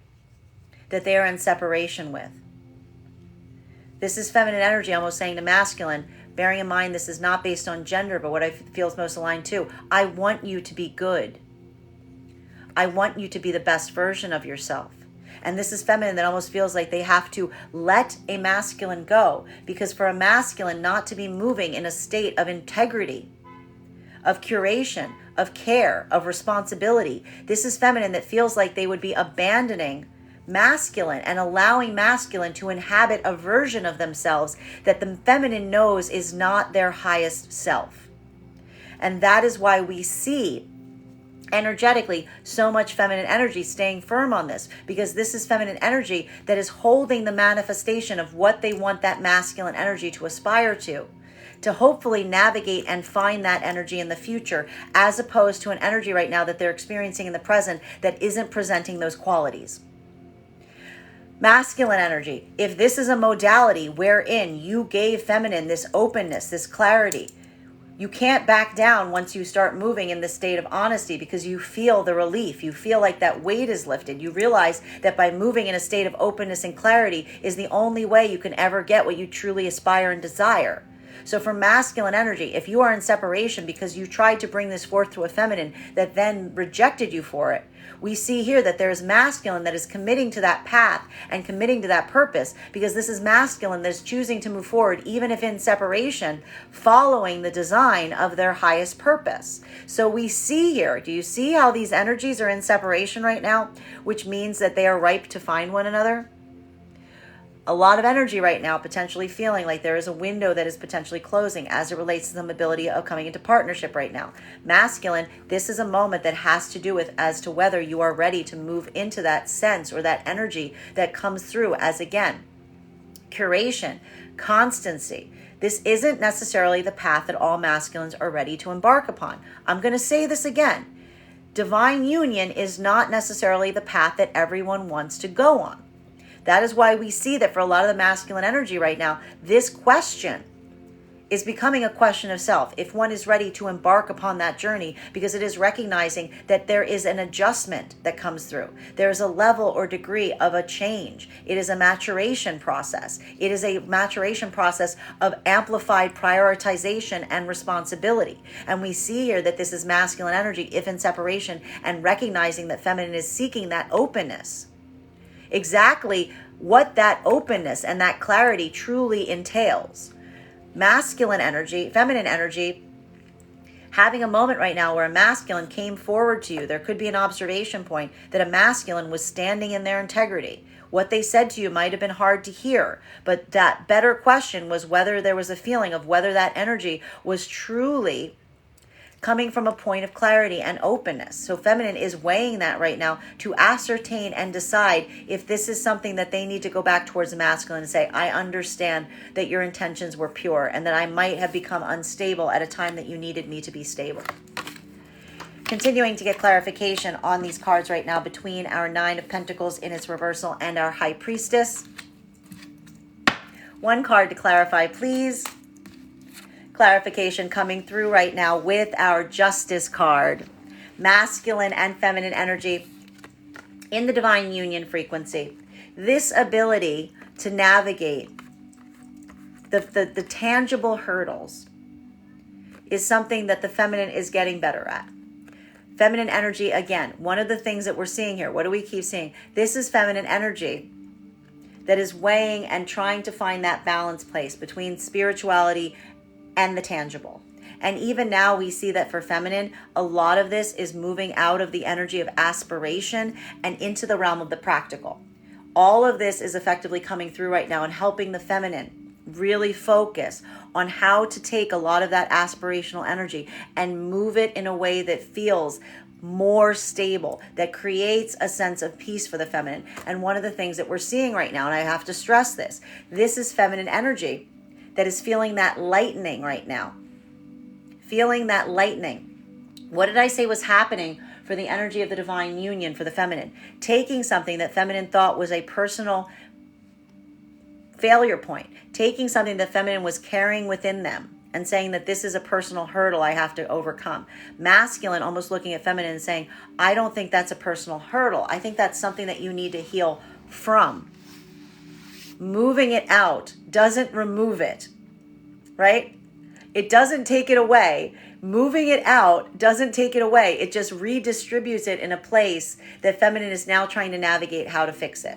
that they are in separation with. This is feminine energy almost saying to masculine, bearing in mind this is not based on gender, but what I feel is most aligned to, I want you to be good. I want you to be the best version of yourself. And this is feminine that almost feels like they have to let a masculine go, because for a masculine not to be moving in a state of integrity, of curation, of care, of responsibility, this is feminine that feels like they would be abandoning masculine and allowing masculine to inhabit a version of themselves that the feminine knows is not their highest self. And that is why we see energetically so much feminine energy staying firm on this, because this is feminine energy that is holding the manifestation of what they want that masculine energy to aspire to hopefully navigate and find that energy in the future, as opposed to an energy right now that they're experiencing in the present that isn't presenting those qualities. Masculine energy, if this is a modality wherein you gave feminine this openness, this clarity, you can't back down once you start moving in this state of honesty, because you feel the relief. You feel like that weight is lifted. You realize that by moving in a state of openness and clarity is the only way you can ever get what you truly aspire and desire. So for masculine energy, if you are in separation because you tried to bring this forth to a feminine that then rejected you for it, we see here that there is masculine that is committing to that path and committing to that purpose, because this is masculine that is choosing to move forward, even if in separation, following the design of their highest purpose. So we see here, do you see how these energies are in separation right now, which means that they are ripe to find one another? A lot of energy right now, potentially feeling like there is a window that is potentially closing as it relates to the mobility of coming into partnership right now. Masculine, this is a moment that has to do with as to whether you are ready to move into that sense or that energy that comes through as, again, curation, constancy. This isn't necessarily the path that all masculines are ready to embark upon. I'm going to say this again. Divine union is not necessarily the path that everyone wants to go on. That is why we see that for a lot of the masculine energy right now, this question is becoming a question of self. If one is ready to embark upon that journey, because it is recognizing that there is an adjustment that comes through. There is a level or degree of a change. It is a maturation process. It is a maturation process of amplified prioritization and responsibility. And we see here that this is masculine energy, if in separation, and recognizing that feminine is seeking that openness. Exactly what that openness and that clarity truly entails. Masculine energy, feminine energy, having a moment right now where a masculine came forward to you. There could be an observation point that a masculine was standing in their integrity. What they said to you might have been hard to hear, but that better question was whether there was a feeling of whether that energy was truly coming from a point of clarity and openness. So feminine is weighing that right now to ascertain and decide if this is something that they need to go back towards the masculine and say, I understand that your intentions were pure and that I might have become unstable at a time that you needed me to be stable. Continuing to get clarification on these cards right now between our Nine of Pentacles in its reversal and our High Priestess. One card to clarify, please. Clarification coming through right now with our Justice card. Masculine and feminine energy in the divine union frequency. This ability to navigate the tangible hurdles is something that the feminine is getting better at. Feminine energy, again, one of the things that we're seeing here, what do we keep seeing? This is feminine energy that is weighing and trying to find that balance place between spirituality and the tangible. And even now we see that for feminine, a lot of this is moving out of the energy of aspiration and into the realm of the practical. All of this is effectively coming through right now and helping the feminine really focus on how to take a lot of that aspirational energy and move it in a way that feels more stable, that creates a sense of peace for the feminine. And one of the things that we're seeing right now, and I have to stress this is feminine energy that is feeling that lightening right now. Feeling that lightening. What did I say was happening for the energy of the divine union for the feminine? Taking something that feminine thought was a personal failure point. Taking something that feminine was carrying within them and saying that this is a personal hurdle I have to overcome. Masculine almost looking at feminine and saying, I don't think that's a personal hurdle. I think that's something that you need to heal from. Moving it out doesn't remove it, right? It doesn't take it away. Moving it out doesn't take it away. It just redistributes it in a place that feminine is now trying to navigate how to fix it.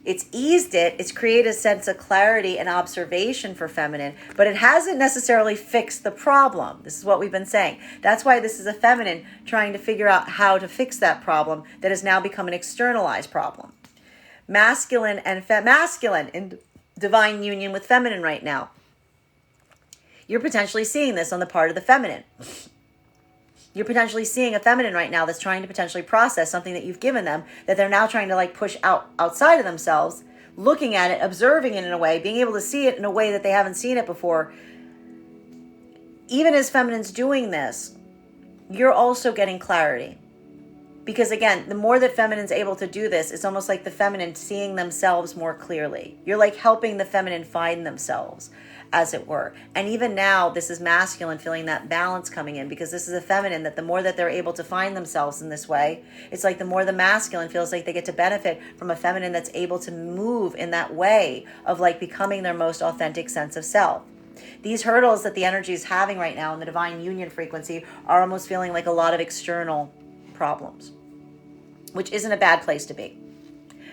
It's eased it. It's created a sense of clarity and observation for feminine, but it hasn't necessarily fixed the problem. This is what we've been saying. That's why this is a feminine trying to figure out how to fix that problem that has now become an externalized problem. Masculine and masculine in divine union with feminine right now. You're potentially seeing this on the part of the feminine. You're potentially seeing a feminine right now that's trying to potentially process something that you've given them that they're now trying to push outside of themselves, looking at it, observing it in a way, being able to see it in a way that they haven't seen it before. Even as feminine's doing this, you're also getting clarity. Because again, the more that feminine's able to do this, it's almost like the feminine seeing themselves more clearly. You're helping the feminine find themselves, as it were. And even now, this is masculine feeling that balance coming in, because this is a feminine that the more that they're able to find themselves in this way, it's like the more the masculine feels like they get to benefit from a feminine that's able to move in that way of becoming their most authentic sense of self. These hurdles that the energy is having right now in the divine union frequency are almost feeling like a lot of external problems, which isn't a bad place to be.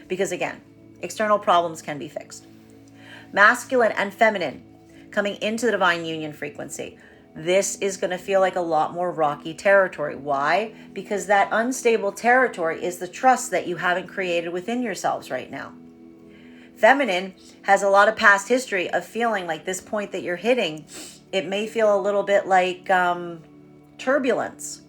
Because again, external problems can be fixed. Masculine and feminine coming into the divine union frequency. This is going to feel like a lot more rocky territory. Why? Because that unstable territory is the trust that you haven't created within yourselves right now. Feminine has a lot of past history of feeling like this point that you're hitting, it may feel a little bit like turbulence.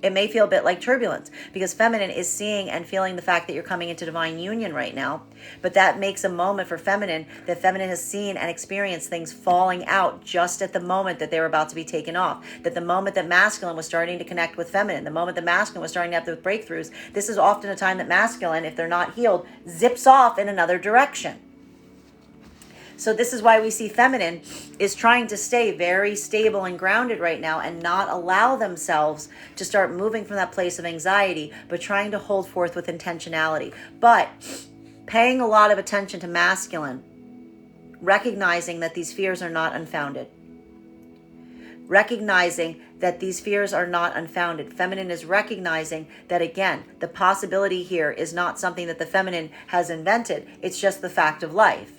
It may feel a bit like turbulence because feminine is seeing and feeling the fact that you're coming into divine union right now. But that makes a moment for feminine that feminine has seen and experienced things falling out just at the moment that they were about to be taken off. That the moment that masculine was starting to connect with feminine, the moment that masculine was starting to have those breakthroughs, this is often a time that masculine, if they're not healed, zips off in another direction. So this is why we see feminine is trying to stay very stable and grounded right now and not allow themselves to start moving from that place of anxiety, but trying to hold forth with intentionality. But paying a lot of attention to masculine, recognizing that these fears are not unfounded. Recognizing that these fears are not unfounded. Feminine is recognizing that, again, the possibility here is not something that the feminine has invented. It's just the fact of life.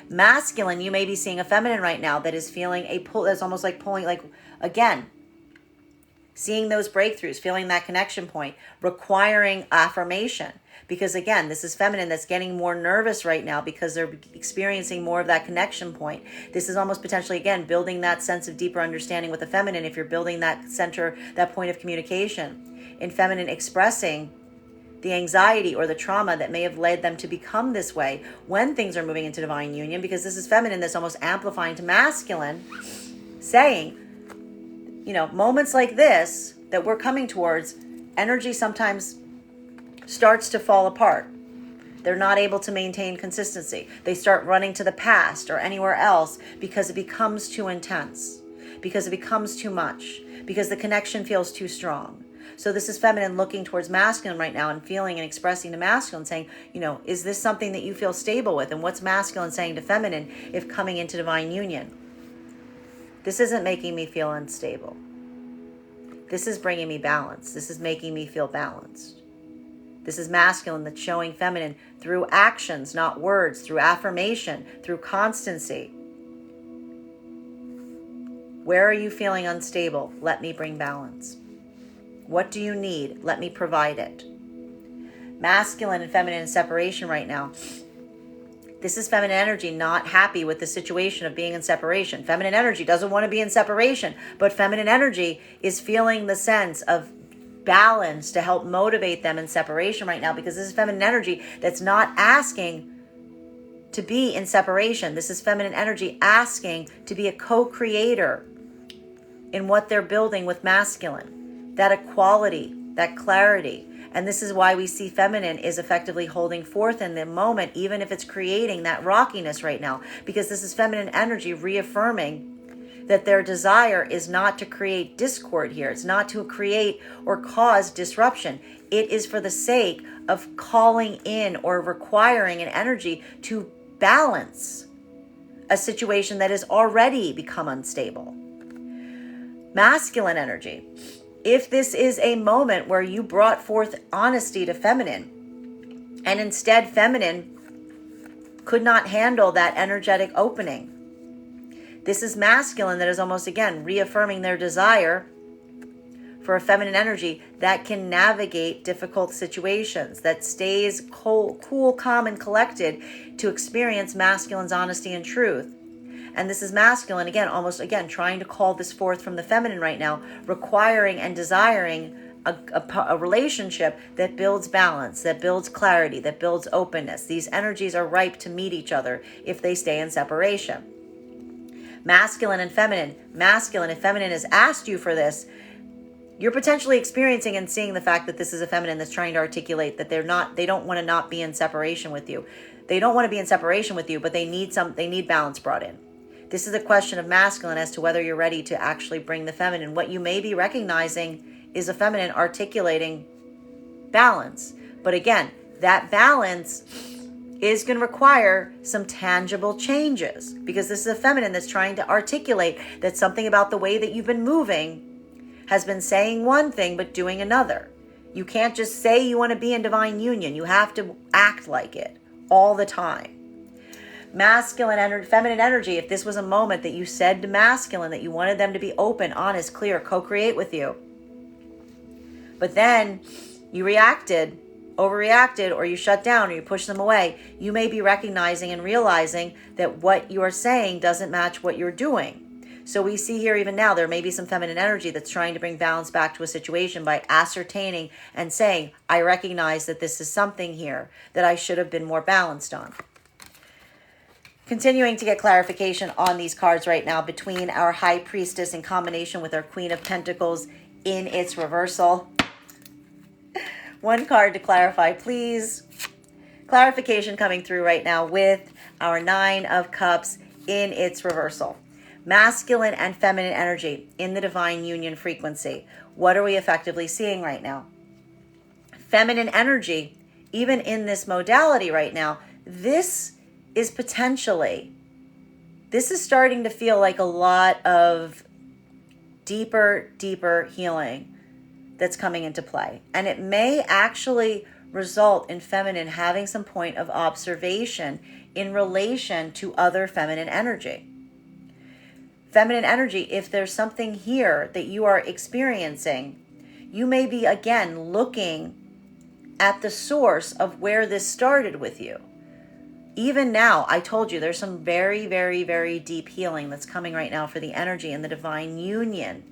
Masculine, you may be seeing a feminine right now that is feeling a pull, that's almost like pulling, like, again, seeing those breakthroughs, feeling that connection point, requiring affirmation. Because again, this is feminine that's getting more nervous right now because they're experiencing more of that connection point. This is almost potentially, again, building that sense of deeper understanding with the feminine if you're building that center, that point of communication. In feminine expressing the anxiety or the trauma that may have led them to become this way when things are moving into divine union, because this is feminine that's almost amplifying to masculine, saying, you know, moments like this that we're coming towards, energy sometimes starts to fall apart. They're not able to maintain consistency. They start running to the past or anywhere else because it becomes too intense, because it becomes too much, because the connection feels too strong. So this is feminine looking towards masculine right now and feeling and expressing to masculine, saying, you know, is this something that you feel stable with? And what's masculine saying to feminine if coming into divine union? This isn't making me feel unstable. This is bringing me balance. This is making me feel balanced. This is masculine that's showing feminine through actions, not words, through affirmation, through constancy. Where are you feeling unstable? Let me bring balance. What do you need? Let me provide it. Masculine and feminine in separation right now. This is feminine energy not happy with the situation of being in separation. Feminine energy doesn't want to be in separation, but feminine energy is feeling the sense of balance to help motivate them in separation right now, because this is feminine energy that's not asking to be in separation. This is feminine energy asking to be a co-creator in what they're building with masculine. That equality, that clarity. And this is why we see feminine is effectively holding forth in the moment, even if it's creating that rockiness right now, because this is feminine energy reaffirming that their desire is not to create discord here. It's not to create or cause disruption. It is for the sake of calling in or requiring an energy to balance a situation that has already become unstable. Masculine energy. If this is a moment where you brought forth honesty to feminine, and instead feminine could not handle that energetic opening, this is masculine that is almost, again, reaffirming their desire for a feminine energy that can navigate difficult situations, that stays cool, calm, and collected to experience masculine's honesty and truth. And this is masculine, again, almost, again, trying to call this forth from the feminine right now, requiring and desiring a relationship that builds balance, that builds clarity, that builds openness. These energies are ripe to meet each other if they stay in separation. Masculine and feminine. Masculine, if feminine has asked you for this, you're potentially experiencing and seeing the fact that this is a feminine that's trying to articulate that they don't want to not be in separation with you. They don't want to be in separation with you, but they need balance brought in. This is a question of masculine as to whether you're ready to actually bring the feminine. What you may be recognizing is a feminine articulating balance. But again, that balance is going to require some tangible changes, because this is a feminine that's trying to articulate that something about the way that you've been moving has been saying one thing but doing another. You can't just say you want to be in divine union. You have to act like it all the time. Masculine energy, feminine energy, if this was a moment that you said to masculine that you wanted them to be open, honest, clear, co-create with you, but then you overreacted, or you shut down, or you push them away, you may be recognizing and realizing that what you are saying doesn't match what you're doing. So we see here even now, there may be some feminine energy that's trying to bring balance back to a situation by ascertaining and saying, I recognize that this is something here that I should have been more balanced on. Continuing to get clarification on these cards right now between our High Priestess in combination with our Queen of Pentacles in its reversal. One card to clarify, please. Clarification coming through right now with our Nine of Cups in its reversal. Masculine and feminine energy in the divine union frequency. What are we effectively seeing right now? Feminine energy, even in this modality right now, this is starting to feel like a lot of deeper healing that's coming into play. And it may actually result in feminine having some point of observation in relation to other feminine energy. Feminine energy, if there's something here that you are experiencing, you may be again looking at the source of where this started with you. Even now, I told you there's some very deep healing that's coming right now for the energy in the divine union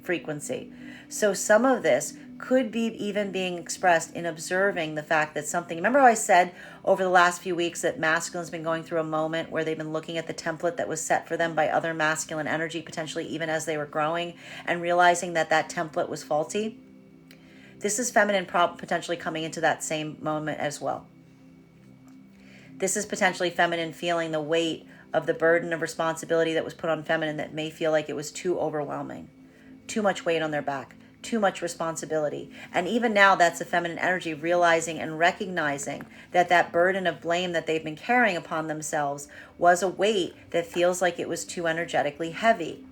frequency. So some of this could be even being expressed in observing the fact that something, remember how I said over the last few weeks that masculine's been going through a moment where they've been looking at the template that was set for them by other masculine energy, potentially even as they were growing, and realizing that that template was faulty? This is feminine potentially coming into that same moment as well. This is potentially feminine feeling the weight of the burden of responsibility that was put on feminine that may feel like it was too overwhelming, too much weight on their back, too much responsibility. And even now, that's a feminine energy realizing and recognizing that that burden of blame that they've been carrying upon themselves was a weight that feels like it was too energetically heavy.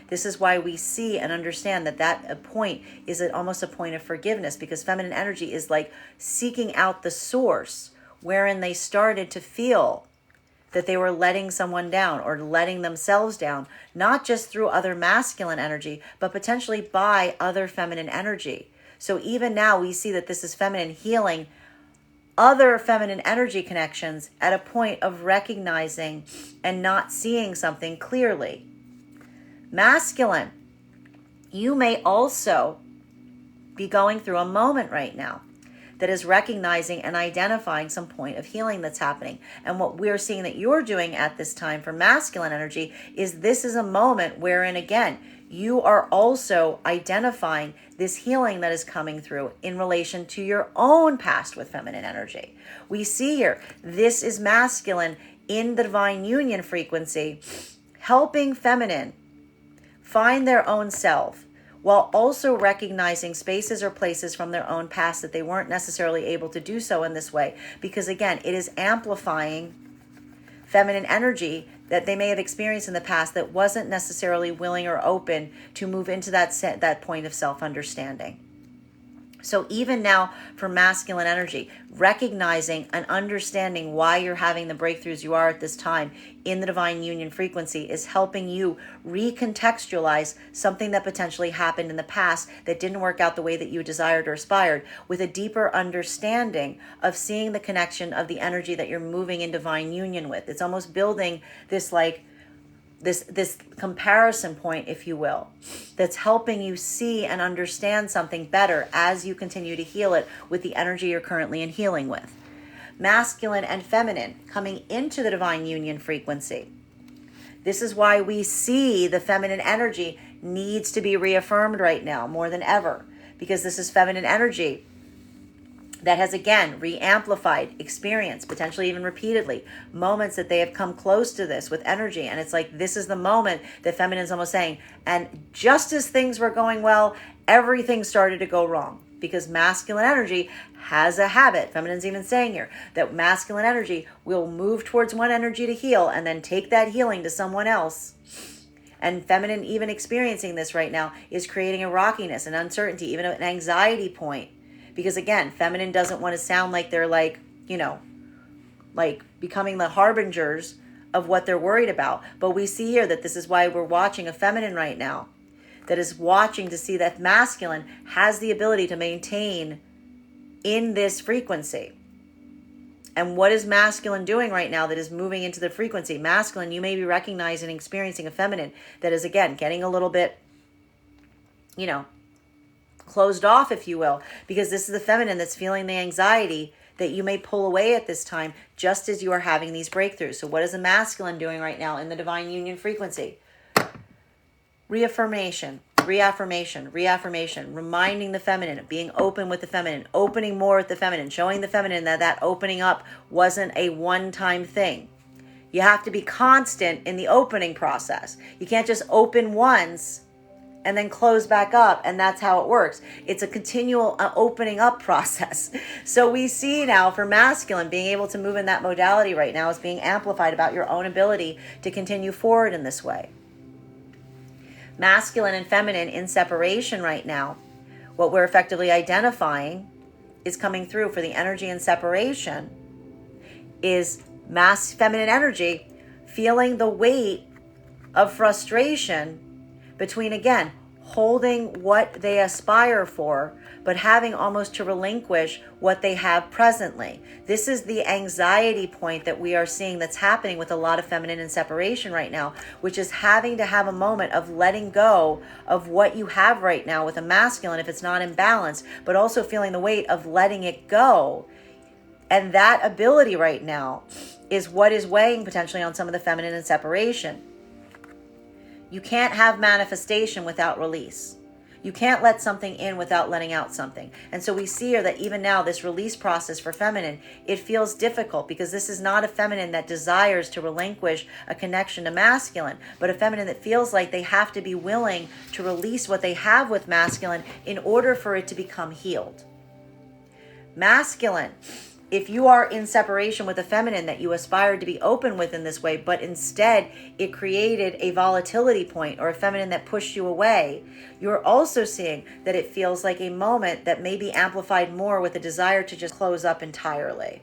This is why we see and understand that that point is almost a point of forgiveness, because feminine energy is like seeking out the source wherein they started to feel that they were letting someone down or letting themselves down, not just through other masculine energy, but potentially by other feminine energy. So even now we see that this is feminine healing other feminine energy connections at a point of recognizing and not seeing something clearly. Masculine, you may also be going through a moment right now that is recognizing and identifying some point of healing that's happening. And what we're seeing that you're doing at this time for masculine energy is this is a moment wherein, again, you are also identifying this healing that is coming through in relation to your own past with feminine energy. We see here, this is masculine in the divine union frequency, helping feminine find their own self, while also recognizing spaces or places from their own past that they weren't necessarily able to do so in this way. Because again, it is amplifying feminine energy that they may have experienced in the past that wasn't necessarily willing or open to move into that point of self-understanding. So even now for masculine energy, recognizing and understanding why you're having the breakthroughs you are at this time in the divine union frequency is helping you recontextualize something that potentially happened in the past that didn't work out the way that you desired or aspired, with a deeper understanding of seeing the connection of the energy that you're moving in divine union with. It's almost building this this comparison point, if you will, that's helping you see and understand something better as you continue to heal it with the energy you're currently in healing with. Masculine and feminine coming into the divine union frequency. This is why we see the feminine energy needs to be reaffirmed right now more than ever, because this is feminine energy that has, again, re-amplified experience, potentially even repeatedly, moments that they have come close to this with energy. And it's like, this is the moment that feminine's almost saying, and just as things were going well, everything started to go wrong. Because masculine energy has a habit, feminine's even saying here, that masculine energy will move towards one energy to heal and then take that healing to someone else. And feminine, even experiencing this right now, is creating a rockiness, an uncertainty, even an anxiety point. Because again, feminine doesn't want to sound like they're like becoming the harbingers of what they're worried about. But we see here that this is why we're watching a feminine right now that is watching to see that masculine has the ability to maintain in this frequency. And what is masculine doing right now that is moving into the frequency? Masculine, you may be recognizing and experiencing a feminine that is, again, getting a little bit, closed off, if you will, because this is the feminine that's feeling the anxiety that you may pull away at this time, just as you are having these breakthroughs. So what is the masculine doing right now in the divine union frequency? Reaffirmation, reminding the feminine, being open with the feminine, opening more with the feminine, showing the feminine that opening up wasn't a one-time thing. You have to be constant in the opening process. You can't just open once and then close back up, and that's how it works. It's a continual opening up process. So we see now for masculine, being able to move in that modality right now is being amplified about your own ability to continue forward in this way. Masculine and feminine in separation right now, what we're effectively identifying is coming through for the energy in separation is feminine energy feeling the weight of frustration between, again, holding what they aspire for, but having almost to relinquish what they have presently. This is the anxiety point that we are seeing that's happening with a lot of feminine in separation right now, which is having to have a moment of letting go of what you have right now with a masculine if it's not in balance, but also feeling the weight of letting it go. And that ability right now is what is weighing potentially on some of the feminine in separation. You can't have manifestation without release. You can't let something in without letting out something. And so we see here that even now, this release process for feminine, it feels difficult because this is not a feminine that desires to relinquish a connection to masculine, but a feminine that feels like they have to be willing to release what they have with masculine in order for it to become healed. Masculine, if you are in separation with a feminine that you aspired to be open with in this way, but instead it created a volatility point or a feminine that pushed you away, you're also seeing that it feels like a moment that may be amplified more with a desire to just close up entirely.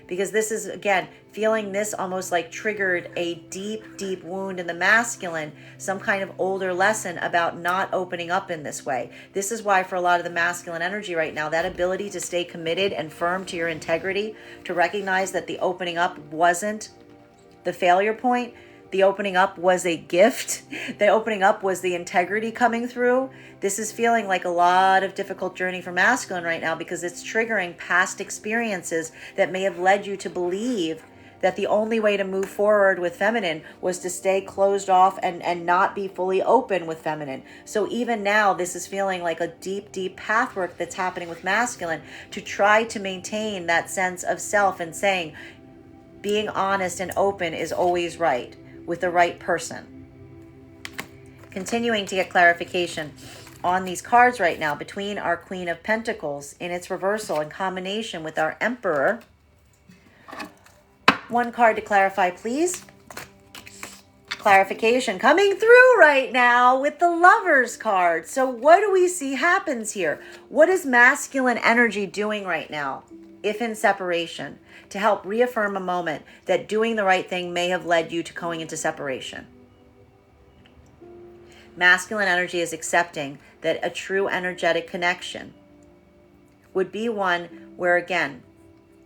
Because this is, again, feeling this almost like triggered a deep, deep wound in the masculine, some kind of older lesson about not opening up in this way. This is why for a lot of the masculine energy right now, that ability to stay committed and firm to your integrity, to recognize that the opening up wasn't the failure point, the opening up was a gift. The opening up was the integrity coming through. This is feeling like a lot of difficult journey for masculine right now because it's triggering past experiences that may have led you to believe that the only way to move forward with feminine was to stay closed off and not be fully open with feminine. So even now, this is feeling like a deep, deep path work that's happening with masculine to try to maintain that sense of self and saying, being honest and open is always right with the right person. Continuing to get clarification on these cards right now between our Queen of Pentacles in its reversal in combination with our Emperor. One card to clarify, please. Clarification coming through right now with the Lovers card. So what do we see happens here? What is masculine energy doing right now, if in separation, to help reaffirm a moment that doing the right thing may have led you to going into separation? Masculine energy is accepting that a true energetic connection would be one where, again,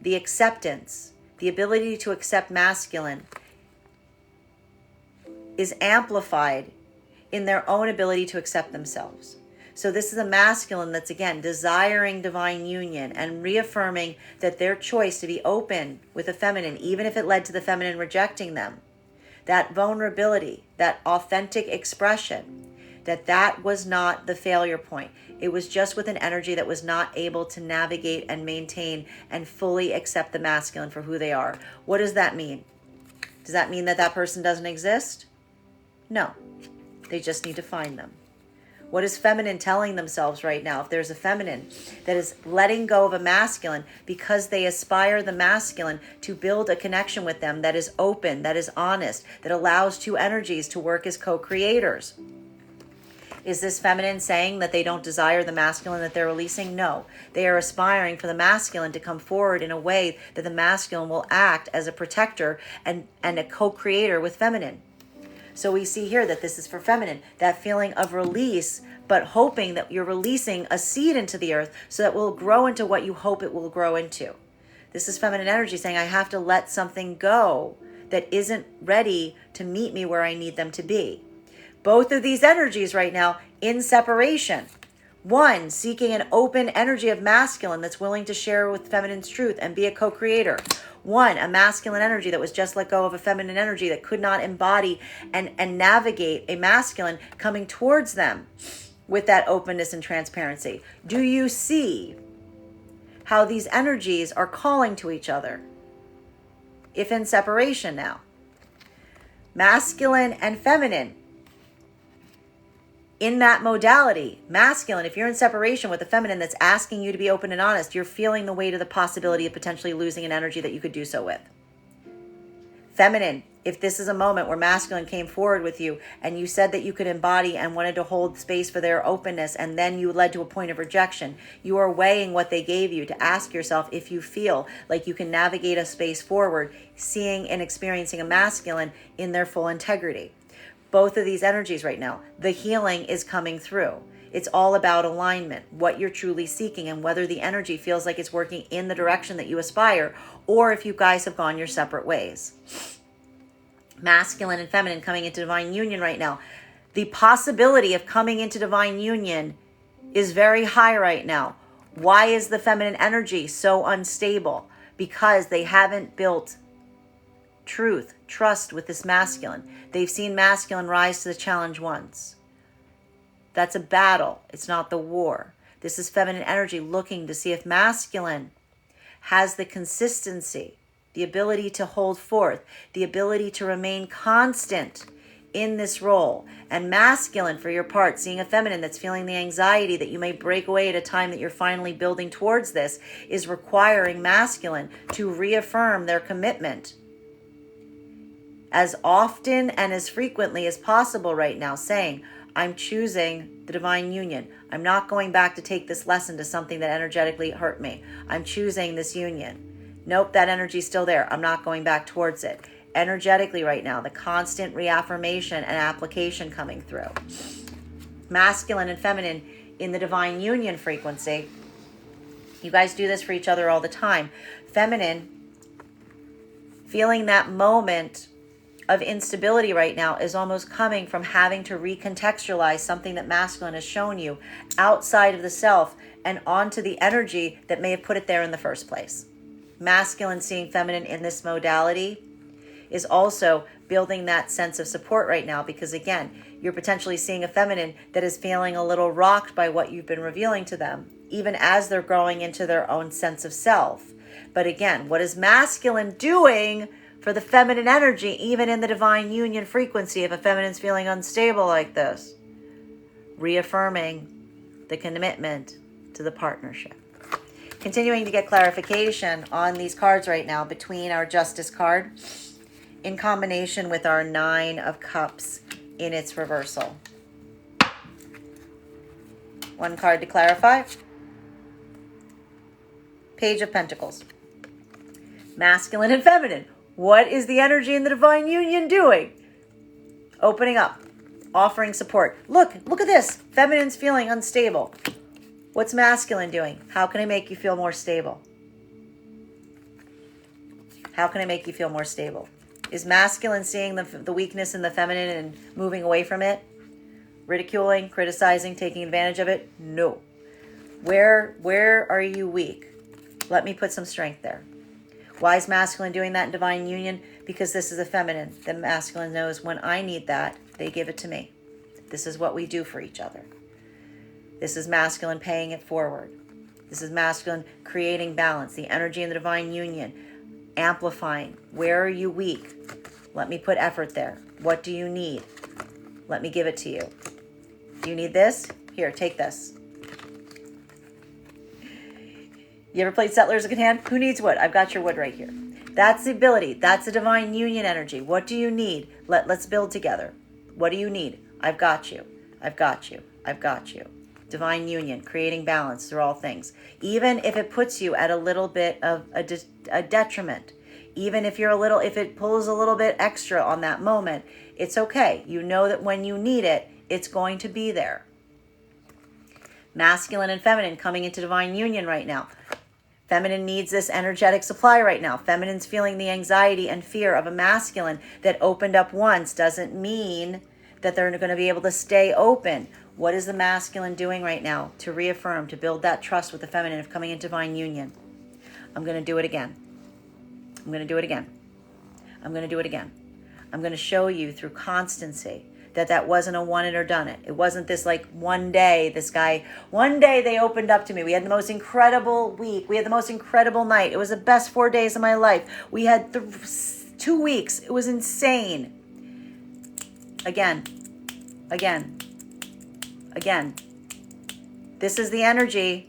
the acceptance, the ability to accept masculine is amplified in their own ability to accept themselves. So this is a masculine that's, again, desiring divine union and reaffirming that their choice to be open with a feminine, even if it led to the feminine rejecting them, that vulnerability, that authentic expression, that was not the failure point. It was just with an energy that was not able to navigate and maintain and fully accept the masculine for who they are. What does that mean? Does that mean that that person doesn't exist? No. They just need to find them. What is feminine telling themselves right now? If there's a feminine that is letting go of a masculine because they aspire the masculine to build a connection with them that is open, that is honest, that allows two energies to work as co-creators. Is this feminine saying that they don't desire the masculine that they're releasing? No. They are aspiring for the masculine to come forward in a way that the masculine will act as a protector and a co-creator with feminine. So we see here that this is for feminine, that feeling of release, but hoping that you're releasing a seed into the earth so that it will grow into what you hope it will grow into. This is feminine energy saying I have to let something go that isn't ready to meet me where I need them to be. Both of these energies right now in separation. One, seeking an open energy of masculine that's willing to share with feminine's truth and be a co-creator. One, a masculine energy that was just let go of a feminine energy that could not embody and navigate a masculine coming towards them with that openness and transparency. Do you see how these energies are calling to each other? If in separation now. Masculine and feminine. In that modality, masculine, if you're in separation with the feminine that's asking you to be open and honest, you're feeling the weight of the possibility of potentially losing an energy that you could do so with. Feminine, if this is a moment where masculine came forward with you and you said that you could embody and wanted to hold space for their openness, and then you led to a point of rejection, you are weighing what they gave you to ask yourself if you feel like you can navigate a space forward, seeing and experiencing a masculine in their full integrity. Both of these energies right now, the healing is coming through. It's all about alignment, what you're truly seeking, and whether the energy feels like it's working in the direction that you aspire, or if you guys have gone your separate ways. Masculine and feminine coming into divine union right now. The possibility of coming into divine union is very high right now. Why is the feminine energy so unstable? Because they haven't built truth, trust with this masculine. They've seen masculine rise to the challenge once. That's a battle. It's not the war. This is feminine energy looking to see if masculine has the consistency, the ability to hold forth, the ability to remain constant in this role. And masculine, for your part, seeing a feminine that's feeling the anxiety that you may break away at a time that you're finally building towards this, is requiring masculine to reaffirm their commitment as often and as frequently as possible right now, saying, I'm choosing the divine union. I'm not going back to take this lesson to something that energetically hurt me. I'm choosing this union. Nope, that energy's still there. I'm not going back towards it. Energetically right now, the constant reaffirmation and application coming through. Masculine and feminine in the divine union frequency. You guys do this for each other all the time. Feminine, feeling that moment of instability right now is almost coming from having to recontextualize something that masculine has shown you outside of the self and onto the energy that may have put it there in the first place. Masculine seeing feminine in this modality is also building that sense of support right now, because again, you're potentially seeing a feminine that is feeling a little rocked by what you've been revealing to them, even as they're growing into their own sense of self. But again, what is masculine doing for the feminine energy, even in the divine union frequency, if a feminine's feeling unstable like this? Reaffirming the commitment to the partnership. Continuing to get clarification on these cards right now between our Justice card in combination with our Nine of Cups in its reversal. One card to clarify. Page of Pentacles. Masculine and feminine. What is the energy in the divine union doing? Opening up, offering support. Look at this. Feminine's feeling unstable. What's masculine doing? How can I make you feel more stable? How can I make you feel more stable? Is masculine seeing the weakness in the feminine and moving away from it? Ridiculing, criticizing, taking advantage of it? No. Where are you weak? Let me put some strength there. Why is masculine doing that in divine union? Because this is a feminine. The masculine knows when I need that, they give it to me. This is what we do for each other. This is masculine paying it forward. This is masculine creating balance. The energy in the divine union, amplifying. Where are you weak? Let me put effort there. What do you need? Let me give it to you. Do you need this? Here, take this. You ever played Settlers of Catan? Who needs wood? I've got your wood right here. That's the ability. That's the divine union energy. What do you need? Let's build together. What do you need? I've got you. I've got you. I've got you. Divine union, creating balance through all things. Even if it puts you at a little bit of a detriment, even if if it pulls a little bit extra on that moment, it's okay. You know that when you need it, it's going to be there. Masculine and feminine coming into divine union right now. Feminine needs this energetic supply right now. Feminine's feeling the anxiety and fear of a masculine that opened up once doesn't mean that they're going to be able to stay open. What is the masculine doing right now to reaffirm, to build that trust with the feminine of coming into divine union? I'm going to do it again. I'm going to do it again. I'm going to do it again. I'm going to show you through constancy that wasn't a one it or done it. It wasn't this like one day they opened up to me. We had the most incredible week. We had the most incredible night. It was the best 4 days of my life. We had 2 weeks. It was insane. Again. This is the energy.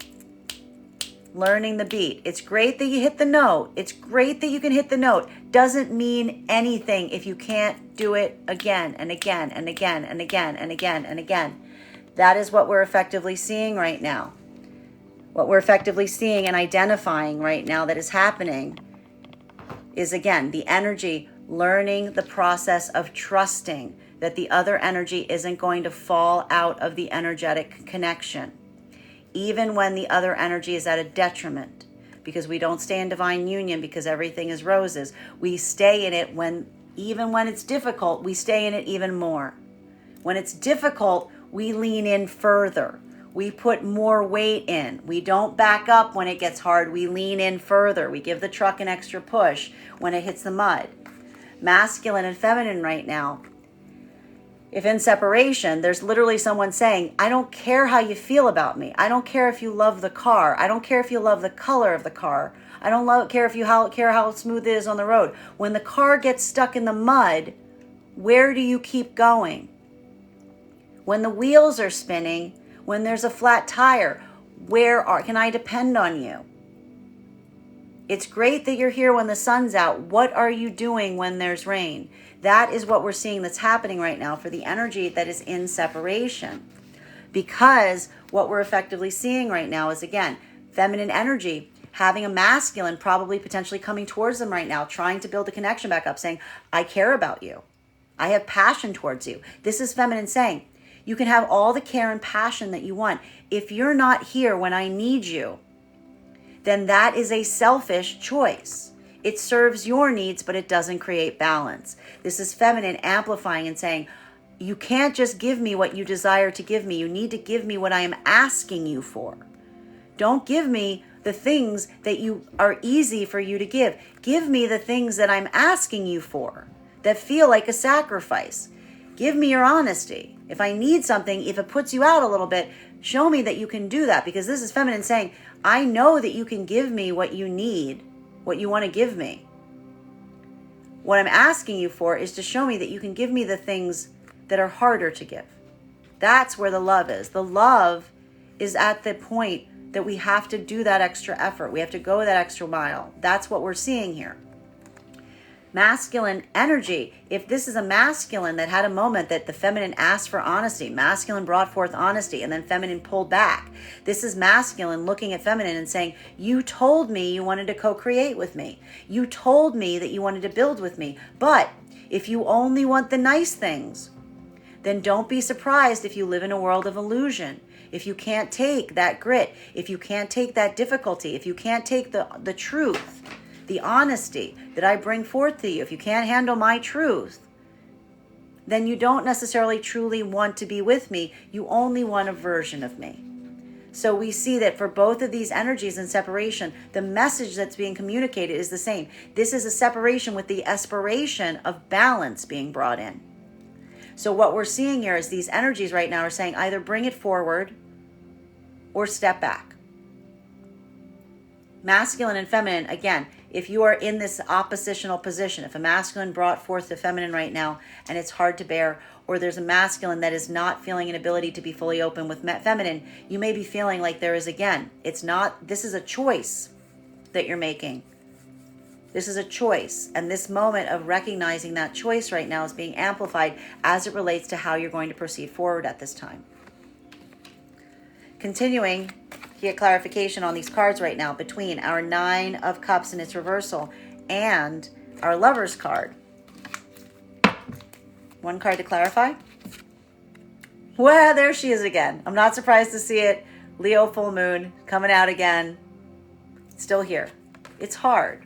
Learning the beat. It's great that you hit the note. It's great that you can hit the note. Doesn't mean anything if you can't do it again and again and again and again and again and again. That is what we're effectively seeing right now. What we're effectively seeing and identifying right now that is happening is, again, the energy learning the process of trusting that the other energy isn't going to fall out of the energetic connection. Even when the other energy is at a detriment, because we don't stay in divine union because everything is roses. We stay in it even when it's difficult, we stay in it even more. When it's difficult, we lean in further. We put more weight in. We don't back up when it gets hard. We lean in further. We give the truck an extra push when it hits the mud. Masculine and feminine right now. If in separation, there's literally someone saying, I don't care how you feel about me. I don't care if you love the car. I don't care if you love the color of the car. I don't care if you care how smooth it is on the road. When the car gets stuck in the mud, where do you keep going? When the wheels are spinning, when there's a flat tire, can I depend on you? It's great that you're here when the sun's out. What are you doing when there's rain? That is what we're seeing that's happening right now for the energy that is in separation. Because what we're effectively seeing right now is, again, feminine energy having a masculine probably potentially coming towards them right now, trying to build a connection back up, saying, I care about you. I have passion towards you. This is feminine saying, you can have all the care and passion that you want. If you're not here when I need you, then that is a selfish choice. It serves your needs, but it doesn't create balance. This is feminine amplifying and saying, you can't just give me what you desire to give me. You need to give me what I am asking you for. Don't give me the things that are easy for you to give. Give me the things that I'm asking you for that feel like a sacrifice. Give me your honesty. If I need something, if it puts you out a little bit, show me that you can do that, because this is feminine saying, I know that you can give me what you need, what you want to give me. What I'm asking you for is to show me that you can give me the things that are harder to give. That's where the love is. The love is at the point that we have to do that extra effort. We have to go that extra mile. That's what we're seeing here. Masculine energy. If this is a masculine that had a moment that the feminine asked for honesty, masculine brought forth honesty, and then feminine pulled back. This is masculine looking at feminine and saying, you told me you wanted to co-create with me. You told me that you wanted to build with me. But if you only want the nice things, then don't be surprised if you live in a world of illusion. If you can't take that grit, if you can't take that difficulty, if you can't take the truth, the honesty that I bring forth to you, if you can't handle my truth, then you don't necessarily truly want to be with me. You only want a version of me. So we see that for both of these energies in separation, the message that's being communicated is the same. This is a separation with the aspiration of balance being brought in. So what we're seeing here is these energies right now are saying either bring it forward or step back. Masculine and feminine, again, if you are in this oppositional position, if a masculine brought forth the feminine right now and it's hard to bear, or there's a masculine that is not feeling an ability to be fully open with feminine, you may be feeling like there is, again, this is a choice that you're making. This is a choice. And this moment of recognizing that choice right now is being amplified as it relates to how you're going to proceed forward at this time. Continuing to get clarification on these cards right now between our 9 of Cups in its reversal and our Lover's card. One card to clarify. Well, there she is again. I'm not surprised to see it. Leo full moon coming out again. Still here. It's hard.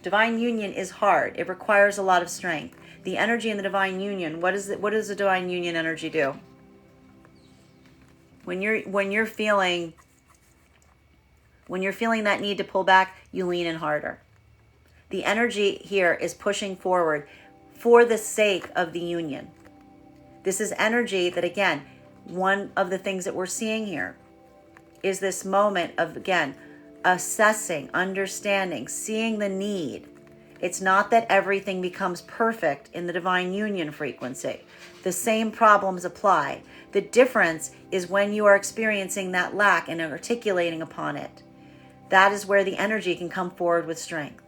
Divine union is hard. It requires a lot of strength. The energy in the divine union, what does the divine union energy do? When you're feeling that need to pull back, you lean in harder. The energy here is pushing forward for the sake of the union. This is energy that, again, one of the things that we're seeing here is this moment of, again, assessing, understanding, seeing the need. It's not that everything becomes perfect in the divine union frequency. The same problems apply. The difference is when you are experiencing that lack and articulating upon it. That is where the energy can come forward with strength.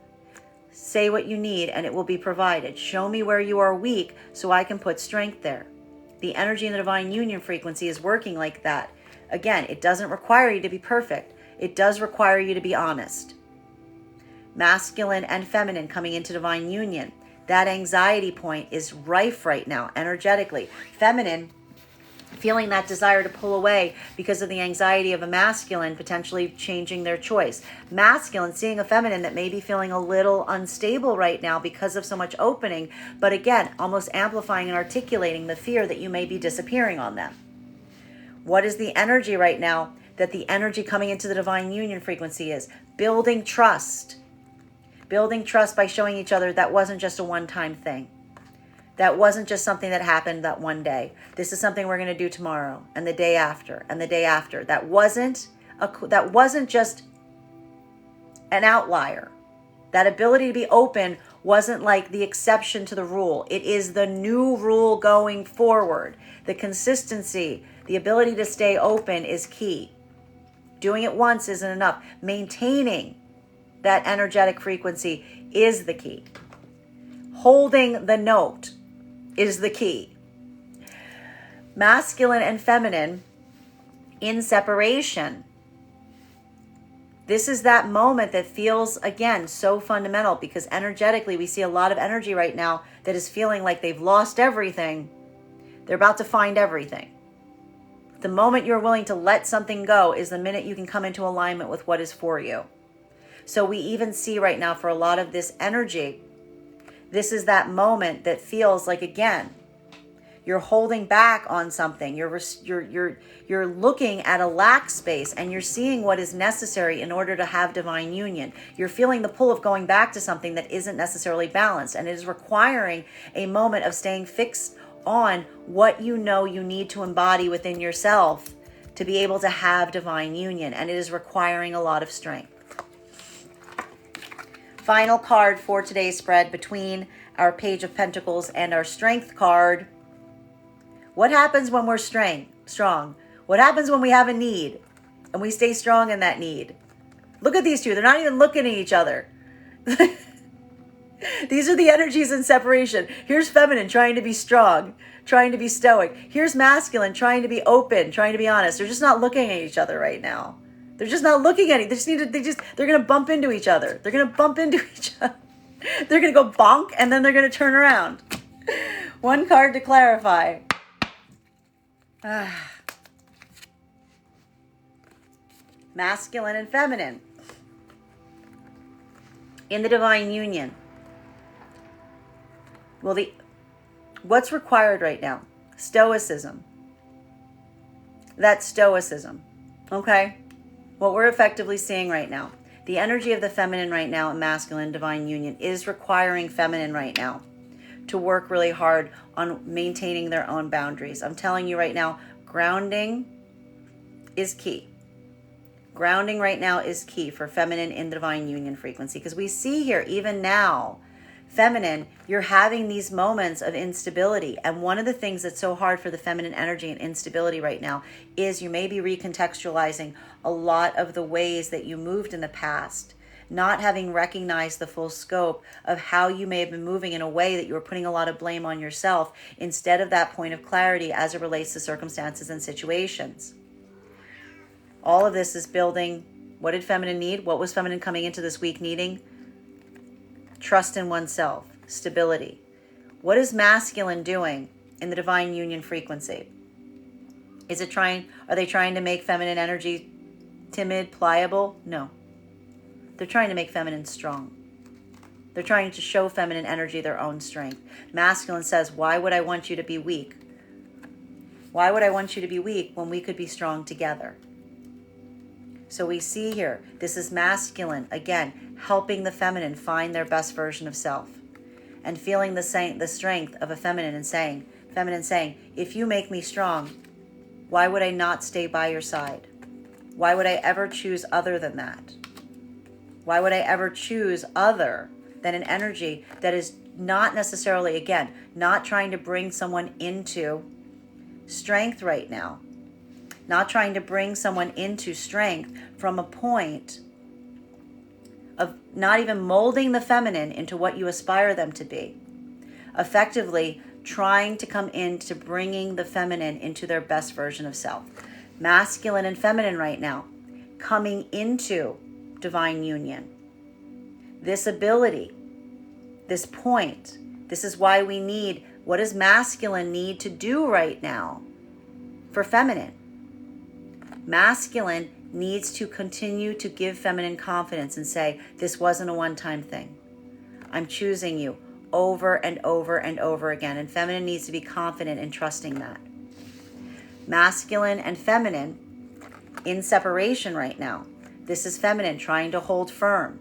Say what you need and it will be provided. Show me where you are weak so I can put strength there. The energy in the divine union frequency is working like that. Again, it doesn't require you to be perfect. It does require you to be honest. Masculine and feminine coming into divine union. That anxiety point is rife right now, energetically. Feminine feeling that desire to pull away because of the anxiety of a masculine potentially changing their choice. Masculine seeing a feminine that may be feeling a little unstable right now because of so much opening, but again, almost amplifying and articulating the fear that you may be disappearing on them. What is the energy right now that the energy coming into the divine union frequency is? Building trust. Building trust by showing each other that wasn't just a one-time thing. That wasn't just something that happened that one day. This is something we're going to do tomorrow and the day after and the day after. That wasn't just an outlier. That ability to be open wasn't like the exception to the rule. It is the new rule going forward. The consistency, the ability to stay open is key. Doing it once isn't enough. Maintaining that energetic frequency is the key. Holding the note is the key. Masculine and feminine in separation. This is that moment that feels, again, so fundamental because energetically we see a lot of energy right now that is feeling like they've lost everything. They're about to find everything. The moment you're willing to let something go is the minute you can come into alignment with what is for you. So we even see right now for a lot of this energy, this is that moment that feels like, again, you're holding back on something. You're looking at a lack space and you're seeing what is necessary in order to have divine union. You're feeling the pull of going back to something that isn't necessarily balanced, and it is requiring a moment of staying fixed on what you know you need to embody within yourself to be able to have divine union, and it is requiring a lot of strength. Final card for today's spread between our Page of Pentacles and our Strength card. What happens when we're strong? What happens when we have a need and we stay strong in that need? Look at these two. They're not even looking at each other. These are the energies in separation. Here's feminine trying to be strong, trying to be stoic. Here's masculine trying to be open, trying to be honest. They're just not looking at each other right now. They're just not looking at it. They're going to bump into each other. They're going to bump into each other. They're going to go bonk and then they're going to turn around. One card to clarify. Masculine and feminine in the divine union. Well, what's required right now? Stoicism. That's stoicism. Okay? What we're effectively seeing right now, the energy of the feminine right now and masculine divine union is requiring feminine right now to work really hard on maintaining their own boundaries. I'm telling you right now, grounding is key. Grounding right now is key for feminine in the divine union frequency, because we see here, even now, feminine, you're having these moments of instability. And one of the things that's so hard for the feminine energy and instability right now is you may be recontextualizing a lot of the ways that you moved in the past, not having recognized the full scope of how you may have been moving in a way that you were putting a lot of blame on yourself instead of that point of clarity as it relates to circumstances and situations. All of this is building. What did feminine need? What was feminine coming into this week needing? Trust in oneself, stability. What is masculine doing in the divine union frequency? Are they trying to make feminine energy timid, pliable? No. They're trying to make feminine strong. They're trying to show feminine energy their own strength. Masculine says, why would I want you to be weak? Why would I want you to be weak when we could be strong together? So we see here, this is masculine, again, helping the feminine find their best version of self. And feeling the strength of a feminine saying, if you make me strong, why would I not stay by your side? Why would I ever choose other than that? Why would I ever choose other than an energy that is not necessarily, again, not trying to bring someone into strength right now, not trying to bring someone into strength from a point of not even molding the feminine into what you aspire them to be, effectively trying to come into bringing the feminine into their best version of self. Masculine and feminine right now, coming into divine union. This ability, this point, this is why we need, what does masculine need to do right now for feminine? Masculine needs to continue to give feminine confidence and say, this wasn't a one-time thing. I'm choosing you over and over and over again. And feminine needs to be confident in trusting that. Masculine and feminine in separation right now. This is feminine trying to hold firm,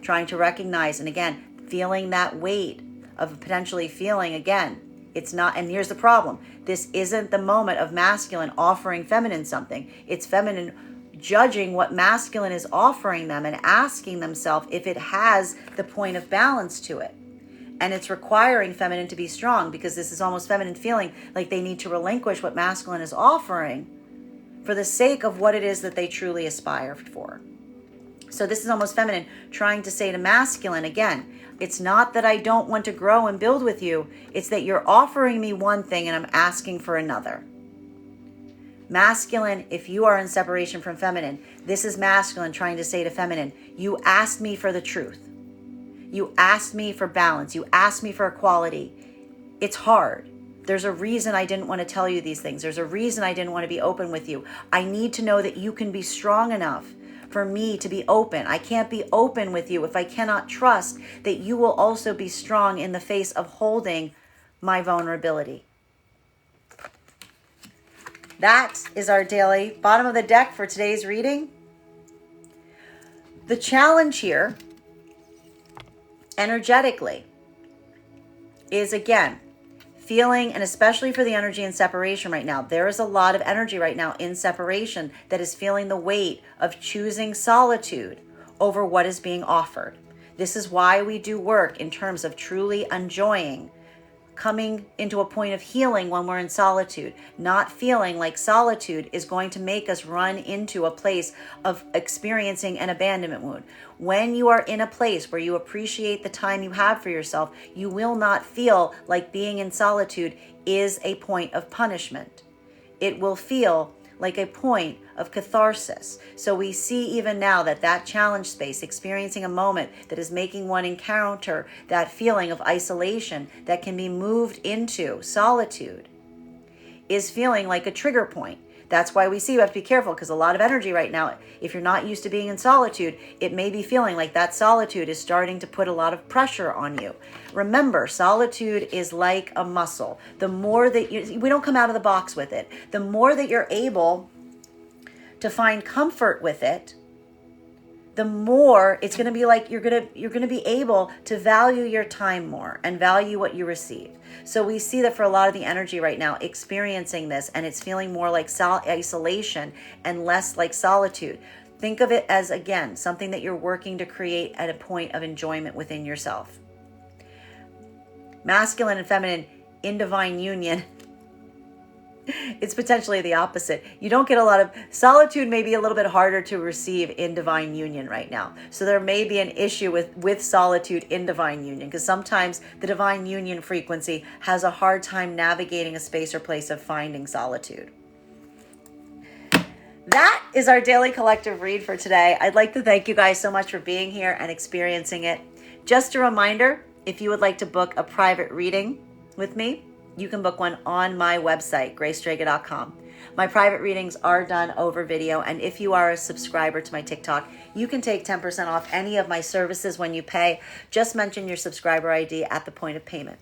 trying to recognize, and again, feeling that weight of potentially feeling, again, it's not, and here's the problem. This isn't the moment of masculine offering feminine something. It's feminine judging what masculine is offering them and asking themselves if it has the point of balance to it. And it's requiring feminine to be strong, because this is almost feminine feeling like they need to relinquish what masculine is offering for the sake of what it is that they truly aspire for. So this is almost feminine trying to say to masculine, again, it's not that I don't want to grow and build with you. It's that you're offering me one thing and I'm asking for another. Masculine, if you are in separation from feminine, this is masculine trying to say to feminine, you asked me for the truth. You asked me for balance. You asked me for equality. It's hard. There's a reason I didn't want to tell you these things. There's a reason I didn't want to be open with you. I need to know that you can be strong enough for me to be open. I can't be open with you if I cannot trust that you will also be strong in the face of holding my vulnerability. That is our daily bottom of the deck for today's reading. The challenge here, energetically, is again, feeling, and especially for the energy in separation right now, there is a lot of energy right now in separation that is feeling the weight of choosing solitude over what is being offered. This is why we do work in terms of truly enjoying coming into a point of healing when we're in solitude, not feeling like solitude is going to make us run into a place of experiencing an abandonment wound. When you are in a place where you appreciate the time you have for yourself, you will not feel like being in solitude is a point of punishment. It will feel like a point of catharsis. So we see even now that challenge space, experiencing a moment that is making one encounter that feeling of isolation that can be moved into solitude, is feeling like a trigger point. That's why we see you have to be careful, because a lot of energy right now, if you're not used to being in solitude, it may be feeling like that solitude is starting to put a lot of pressure on you. Remember, solitude is like a muscle. The more that we don't come out of the box with it, the more that you're able to find comfort with it, the more it's going to be like you're going to be able to value your time more and value what you receive. So we see that for a lot of the energy right now, experiencing this, and it's feeling more like isolation and less like solitude. Think of it as, again, something that you're working to create at a point of enjoyment within yourself. Masculine and feminine in divine union, it's potentially the opposite. You don't get a lot of solitude, may be a little bit harder to receive in divine union right now. So there may be an issue with solitude in divine union, because sometimes the divine union frequency has a hard time navigating a space or place of finding solitude. That is our daily collective read for today. I'd like to thank you guys so much for being here and experiencing it. Just a reminder, if you would like to book a private reading with me, you can book one on my website, graystrega.com. My private readings are done over video, and if you are a subscriber to my TikTok, you can take 10% off any of my services when you pay. Just mention your subscriber ID at the point of payment.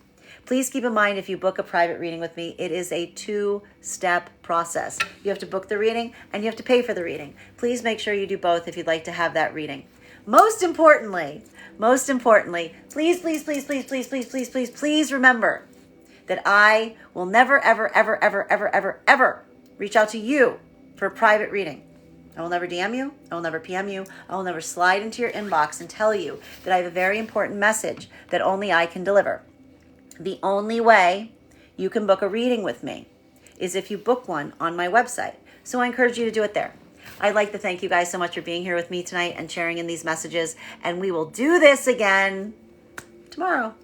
Please keep in mind, if you book a private reading with me, it is a two-step process. You have to book the reading and you have to pay for the reading. Please make sure you do both if you'd like to have that reading. Most importantly, please remember that I will never, ever reach out to you for a private reading. I will never DM you. I will never PM you. I will never slide into your inbox and tell you that I have a very important message that only I can deliver. The only way you can book a reading with me is if you book one on my website. So I encourage you to do it there. I'd like to thank you guys so much for being here with me tonight and sharing in these messages. And we will do this again tomorrow.